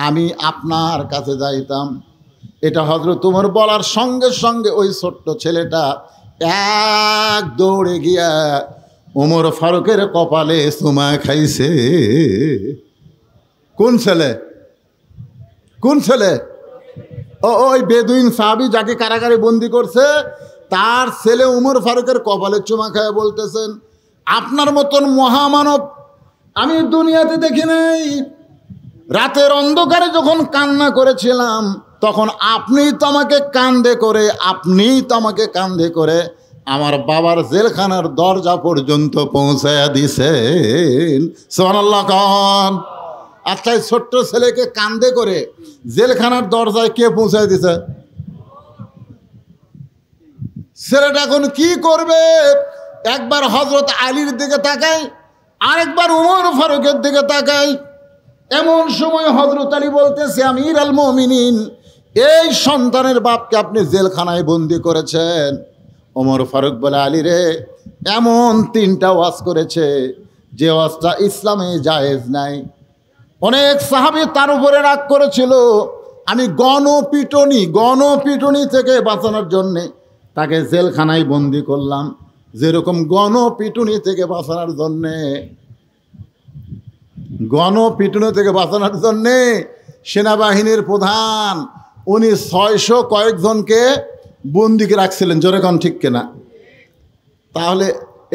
আমি আপনার কাছে যাইতাম। এটা হযরত ওমর বলার সঙ্গে সঙ্গে ওই ছোট্ট ছেলেটা এক দৌড়ে গিয়া ওমর ফারুকের কপালে চুমা খাইছে। কোন ছেলে? কোন ছেলে? ওই বেদুইন সাহাবী যাকে কারাগারে বন্দি করছে তার ছেলে উমর ফারুকের কপালে চুমা খায় বলতেছেন আপনার মতন মহামানব আমি দুনিয়াতে দেখি নাই। রাতের অন্ধকারে যখন কান্না করেছিলাম তখন আপনিই তো আমাকে কান্দে করে আমার বাবার জেলখানার দরজা পর্যন্ত পৌঁছায়া দিছেন। সুবহানাল্লাহ খান। আচ্ছা, এই ছোট্ট ছেলেকে কান্দে করে জেলখানার দরজায় কে পৌঁছায় দিছে? ছেলেটা এখন কি করবে? একবার হযরত আলীর দিকে তাকায়, আরেকবার উমর ফারুকের দিকে তাকায়। এমন সময় হযরত আলী বলতেছে আমির আল মুমিনিন, এই সন্তানের বাপকে আপনি জেলখানায় বন্দি করেছেন। ওমর ফারুক বলে আলী রে, এমন 3টা ওয়াজ করেছে যে ওয়াজটা ইসলামে জায়েজ নাই। অনেক সাহাবী তার উপরে রাগ করেছিল। আমি গণপিটুনি থেকে বাঁচানোর জন্যে তাকে জেলখানায় বন্দি করলাম। যেরকম গণপিটুনি থেকে বাঁচানোর জন্যে সেনাবাহিনীর প্রধান উনি 600 কয়েকজনকে বন্দিকে রাখছিলেন, জোরে কোন ঠিক কিনা? তাহলে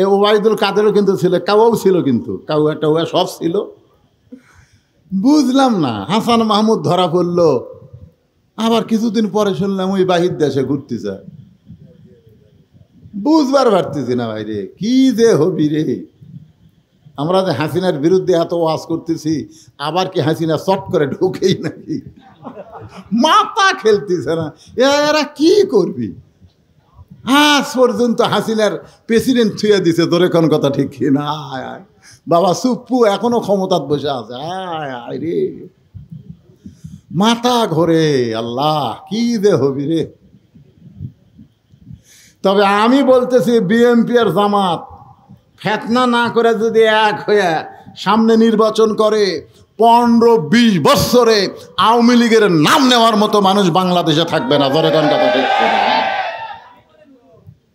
এ ওবায়দুল কাদেরও কিন্তু ছিল, কাউও ছিল, কিন্তু কাউ একটা সব ছিল। বুঝলাম না, হাসান মাহমুদ ধরা পড়লো, আবার কিছুদিন পরে শুনলাম ওই বাহির দেশে ঘুরতেছে। বুঝবার পারতেছি না ভাই রে, কি যে হবি রে। আমরা যে হাসিনার বিরুদ্ধে এত ওয়াজ করতেছি, আবার কি হাসিনা চট করে ঢুকেই নাকি? মাথা খেলতেছে না, এরা কি করবি? আজ পর্যন্ত হাসিনার প্রেসিডেন্ট থুয়ে দিছে, তোরে কোন কথা ঠিক কিনা? বাবা সুপ্পু এখনো ক্ষমতাত বসে আছে। আয় রে, মাথা ঘোরে। আল্লাহ, কি যে হবি রে। তবে আমি বলতেছি, বিএনপি আর জামাত ফেতনা না করে যদি এক হয়ে সামনে নির্বাচন করে, 15-20 বছরে আওয়ামী লীগের নাম নেওয়ার মতো মানুষ বাংলাদেশে থাকবে না। ধরে কোন কথা ঠিক কিনা?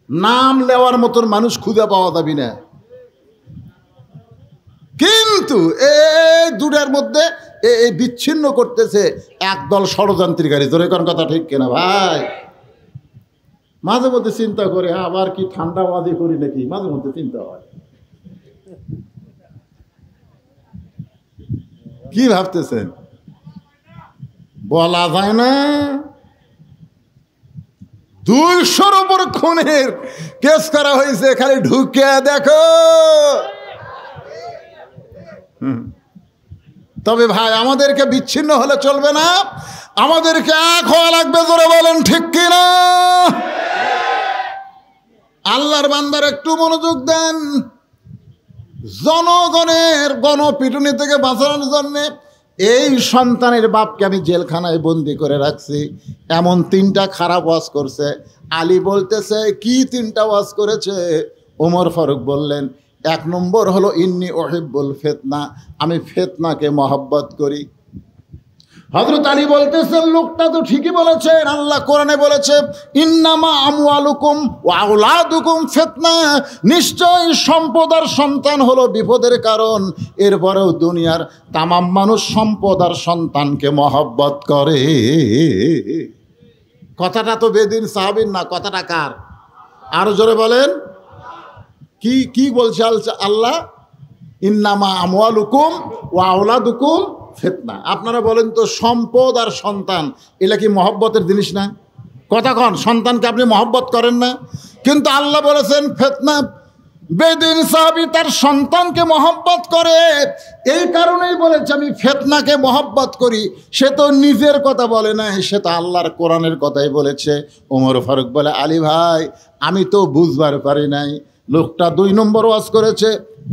নাম নেওয়ার মতন মানুষ খুঁজে পাওয়া যাবে না। কিন্তু এই দুটার মধ্যে এই বিচ্ছিন্ন করতেছে একদল ষড়যন্ত্রীকারী। ধরে কোন কথা ঠিক কিনা ভাই? মাঝে মধ্যে চিন্তা করে, আবার কি ঠান্ডাবাজি করি নাকি, মাঝে মধ্যে চিন্তা হয়। কি ভাবতেছেন? বলা যায় না। 200-র উপর খুনের কেস করা হয়েছে, খালি ঢুকে দেখো। তবে ভাই, আমাদেরকে বিচ্ছিন্ন হলে চলবে না, আমাদেরকে এক হওয়া লাগবে। জোরে বলেন ঠিক কিনা? আল্লাহর বান্দার একটু মনোযোগ দেন। জনগণের গণপিটুনি থেকে বাঁচানোর জন্য এই সন্তানের বাপকে আমি জেলখানায় বন্দি করে রাখছি। এমন 3টা খারাপ ওয়াজ করছে। আলী বলতেছে, কি 3টা ওয়াজ করেছে? ওমর ফারুক বললেন, 1 নম্বর হলো ইন্নি ওহিব্বুল ফিতনা, আমি ফিতনাকে মহব্বত করি। হযরত আলী বলতেছেন, লোকটা তো ঠিকই বলেছেন, আল্লাহ কোরআনে বলেছে, ইন্নামা আমওয়ালুকুম ওয়া আওলাদুকুম ফিতনা, নিশ্চয় সম্পদ আর সন্তান হলো বিপদের কারণ। এরপরেও দুনিয়ার তামাম মানুষ সম্পদ আর সন্তানকে মহব্বত করে। কথাটা তো বেদিন সাহাবীর না, কথাটা কার? আরো জোরে বলেন। কি কি বলছে আল্লাহ? ইন্নামা আমওয়ালুকুম ওয়া আওলাদুকুম ফিতনা। আপনারা বলেন তো, সম্পদ আর সন্তান এগুলা কি মহব্বতের জিনিস না? কথা কন, সন্তানকে আপনি মহব্বত করেন না? কিন্তু আল্লাহ বলেছেন ফিতনা। বেদিন সাহাবী তার সন্তানকে মহব্বত করে, এই কারণেই বলেছে আমি ফিতনাকে মহব্বত করি। সে তো নিজের কথা বলে নাই, সে তো আল্লাহর কোরআনের কথাই বলেছে। ওমর ফারুক বলে, আলী ভাই, আমি তো বুঝবার পারি নাই। লোকটা 2 নম্বর ওয়াজ করেছে,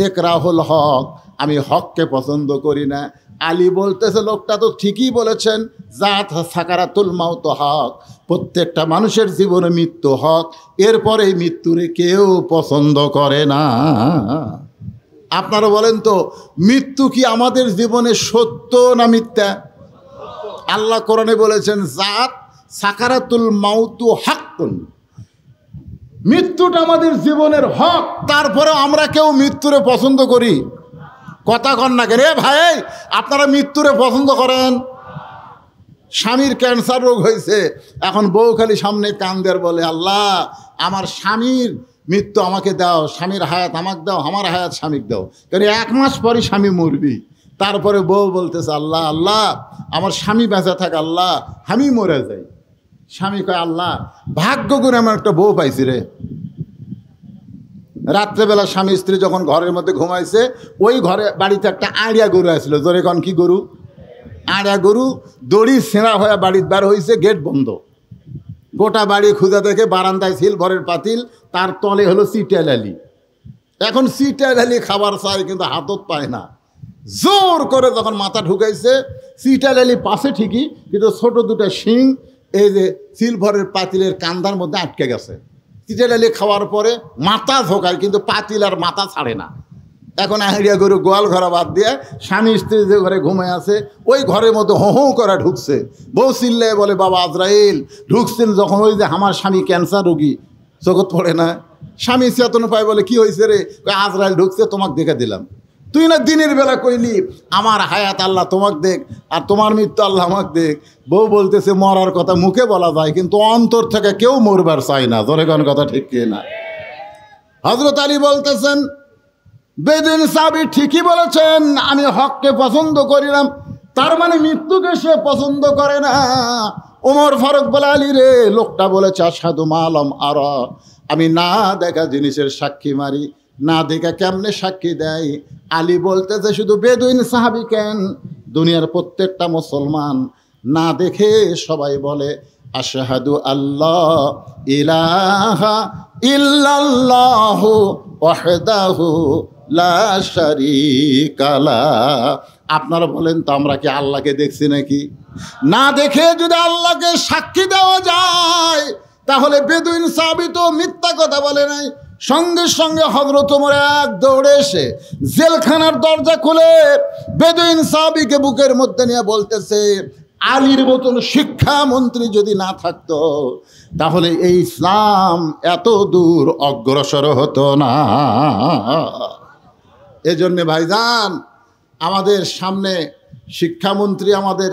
ইকরাহুল হক, আমি হককে পছন্দ করি না। আলী বলতেছে, লোকটা তো ঠিকই বলেছেন, জাত সাকারাতুল মাউত হক, প্রত্যেকটা মানুষের জীবনে মৃত্যু হক, এরপরে মৃত্যুরে কেউ পছন্দ করে না। আপনারা বলেন তো, মৃত্যু কি আমাদের জীবনে সত্য না মিথ্যা? আল্লাহ কোরআনে বলেছেন, জাত সাকারাতুল মাউতু হাক্কুন, মৃত্যুটা আমাদের জীবনের হক। তারপরে আমরা কেউ মৃত্যুরে পছন্দ করি? কথা কন না কেন? ভাই, আপনারা মৃত্যুরে পছন্দ করেন? স্বামীর ক্যান্সার রোগ হয়েছে, এখন বউ খালি সামনে কান্দের বলে, আল্লাহ আমার স্বামীর মৃত্যু আমাকে দাও, স্বামীর হায়াত আমাকে দাও, আমার হায়াত স্বামীকে দাও। কারণ 1 মাস পরই স্বামী মরবি। তারপরে বউ বলতেছে, আল্লাহ আল্লাহ আমার স্বামী বেঁচে থাক, আল্লাহ আমি মরে যাই। স্বামী কয়, আল্লাহ ভাগ্য করে আমার একটা বউ পাইছি রে। রাত্রেবেলা স্বামী স্ত্রী যখন ঘরের মধ্যে ঘুমাইছে, ওই ঘরে বাড়িতে একটা আড়িয়া গরু আসলো। জোরে কন, কি গরু? আড়িয়া গরু। দড়ি ছেঁড়া হয়ে বাড়ির বার হয়েছে, গেট বন্ধ। গোটা বাড়ি খুঁজে দেখে বারান্দায় সিলভারের পাতিল, তার তলে হলো চিটাল আলি। এখন চিটাল আলি খাবার চাই, কিন্তু হাতত পায় না। জোর করে যখন মাথা ঢুকাইছে, চিটাল আলি পাশে ঠিকই, কিন্তু ছোট 2টা শিং এই যে সিলভারের পাতিলের কান্দার মধ্যে আটকে গেছে। চিটাল আলি খাওয়ার পরে মাথা ঝোকায়, কিন্তু পাতিল আর মাথা ছাড়ে না। এখন আহড়িয়া গরু গোয়াল ঘরা বাদ দিয়ে স্বামী স্ত্রী যে ঘরে ঘুমায় আছে, ওই ঘরের মধ্যে হো হো করে ঢুকছে। বউ চিল্লায় বলে, বাবা আজরাইল ঢুকছেন যখন, ওই যে আমার স্বামী ক্যান্সার রোগী, চোখত পড়ে না? স্বামী চেতন পায়, বলে কি হয়েছে রে? আজরাইল ঢুকছে, তোমাকে দেখে দিলাম। তুই না দিনের বেলা কইলি আমার হায়াত আল্লাহ তোমাকে দেখ আর তোমার মৃত্যু আল্লাহ আমাকে দেখ। বউ বলতেছে মরার কথা মুখে বলা যায়, কিন্তু অন্তর থেকে কেউ মরবার চায় না। ধরে কোন কথা ঠিক কি না? হযরত আলী বলতেছেন বেদুইন সাহাবী ঠিকই বলেছেন, আমি হককে পছন্দ করিলাম, তার মানে মৃত্যুকে সে পছন্দ করে না। ওমর ফারুক বলে আলী রে, লোকটা বলেছে আশহাদু মা লাম আরা, আমি না দেখা জিনিসের সাক্ষী মারি। না দেখা কেমনে সাক্ষী দেয়? আলী বলতেছে শুধু বেদুইন সাহাবী কেন, দুনিয়ার প্রত্যেকটা মুসলমান না দেখে সবাই বলে আশহাদু আল্লাহ ইলাহা ইল্লাল্লাহু ওয়াহদাহু লা শারীকা লাহ। আপনারা বলেন তো আমরা কি আল্লাহকে দেখছি নাকি? না দেখে যদি আল্লাহকে সাক্ষী দেওয়া যায় তাহলে বেদুইন সাহাবী তো মিথ্যা কথা বলে নাই। সঙ্গে সঙ্গে হযরত ওমর এক দৌড়ে এসে জেলখানার দরজা খুলে বেদুইন সাহাবীকে বুকের মধ্যে নিয়ে বলতেছে আলীর মতন শিক্ষামন্ত্রী যদি না থাকতো তাহলে এই ইসলাম এত দূর অগ্রসর হতো না। এজন্যে ভাইজান আমাদের সামনে শিক্ষামন্ত্রী, আমাদের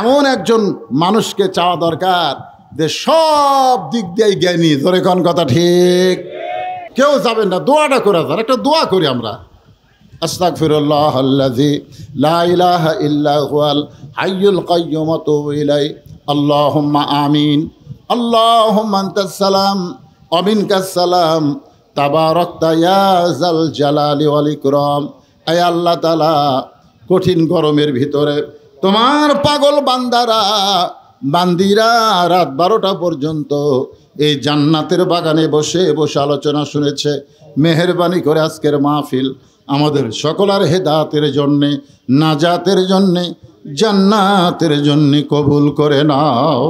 এমন একজন মানুষকে চাওয়া দরকার যে সব দিক দিয়েই জ্ঞানী। ধরে কোন কথা ঠিক? কেউ যাবেন না, দোয়াটা করে যান। একটা দোয়া করি আমরা, আস্তাগফিরুল্লাহ আল্লাযী লা ইলাহা ইল্লা হুয়াল হাইয়ুল কাইয়্যুম ওয়া আতুবু ইলাইহি আল্লাহুম্মা আমিন। আল্লাহুম্মা আনতাস সালাম ওয়া মিনকাস সালাম তাবারাকতা ইয়া যাল জালালি ওয়াল ইকরাম। আয় আল্লাহ তাআলা, কঠিন গরমের ভিতরে তোমার পাগল বান্দিরা রাত 12টা পর্যন্ত এই জান্নাতের বাগানে বসে বসে আলোচনা শুনেছে। মেহেরবানি করে আজকের মাহফিল আমাদের সকলের হেদায়েতের জন্যে, নাজাতের জন্যে, জান্নাতের জন্যে কবুল করে নাও।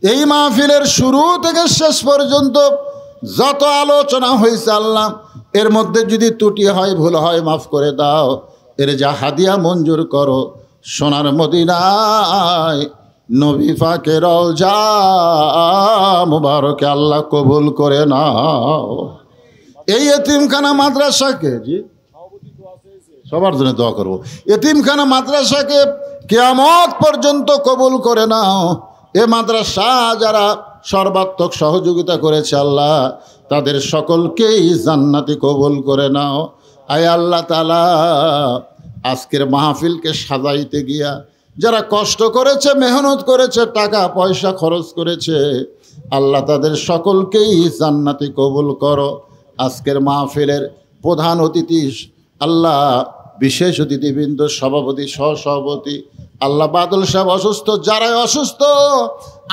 এই মাহফিলের শুরু থেকে শেষ পর্যন্ত যত আলোচনা হয়েছে আল্লাহ, এর মধ্যে যদি ত্রুটি হয়, ভুল হয়, মাফ করে দাও। এর যা হাদিয়া মঞ্জুর করো সোনার মদিনায় নবী পাকের রওজা মুবারকে আল্লাহ কবুল করে নাও। এই এতিমখানা মাদ্রাসাকে, জি সবার জন্য দোয়া করব, এতিমখানা মাদ্রাসাকে কিয়ামত পর্যন্ত কবুল করে নাও। এ মাদ্রাসা যারা সর্বাত্মক সহযোগিতা করেছে আল্লাহ, তাদের সকলকেই জান্নাতি কবুল করে নাও। আয় আল্লাহ তাআলা, আজকের মাহফিলকে সাজাইতে গিয়া যারা কষ্ট করেছে, মেহনত করেছে, টাকা পয়সা খরচ করেছে, আল্লাহ তাদের সকলকেই জান্নাতি কবুল করো। আজকের মাহফিলের প্রধান অতিথি আল্লাহ, বিশেষ অতিথিবৃন্দ, সভাপতি, সহসভাপতি আল্লাহ, বাদল সাহেব অসুস্থ, যারাই অসুস্থ,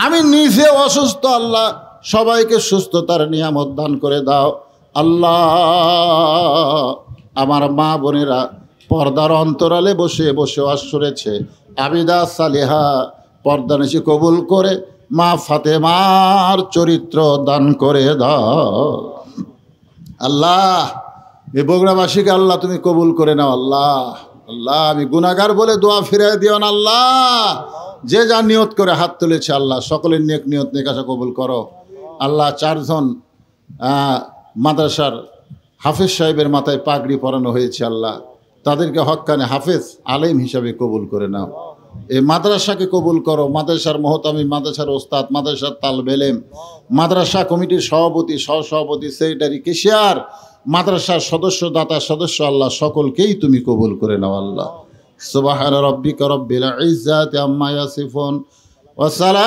আমি নিজে অসুস্থ, আল্লাহ সবাইকে সুস্থতার নিয়ামত দান করে দাও। আল্লাহ, আমার মা বোনেরা পর্দার অন্তরালে বসে বসে ওয়াজ শুনেছে, আবিদা সালেহা পর্দা নিশি কবুল করে মা ফাতেমার চরিত্র দান করে দাও। আল্লাহ, এই বগুড়াবাসীকে আল্লাহ তুমি কবুল করে নাও। আল্লাহ আল্লাহ, আমি গুনাহগার বলে দোয়া ফিরাই দিও না আল্লাহ। যে যা নিয়ত করে হাত তুলেছে আল্লাহ, সকলের নেক নিয়ত নেকাশা কবুল করো। আল্লাহ, 4 জন মাদ্রাসার হাফেজ সাহেবের মাথায় পাগড়ি পরানো হয়েছে আল্লাহ, তাদেরকে হক্কানে হাফেজ আলেম হিসাবে কবুল করে নাও। এই মাদ্রাসাকে কবুল করো। মাদ্রাসার মহতামি, মাদ্রাসার ওস্তাদ, মাদ্রাসার তালবেলেম, মাদ্রাসা কমিটির সভাপতি, সহসভাপতি, সেক্রেটারি, কেশিয়ার, মাদ্রাসার সদস্য, দাতা সদস্য, আল্লাহ সকলকেই তুমি কবুল করে নাও। আল্লাহ, সুবহান রাব্বিকা রব্বিল ইজ্জাতি আম্মা ইয়াসিফুন ওয়া সালাম।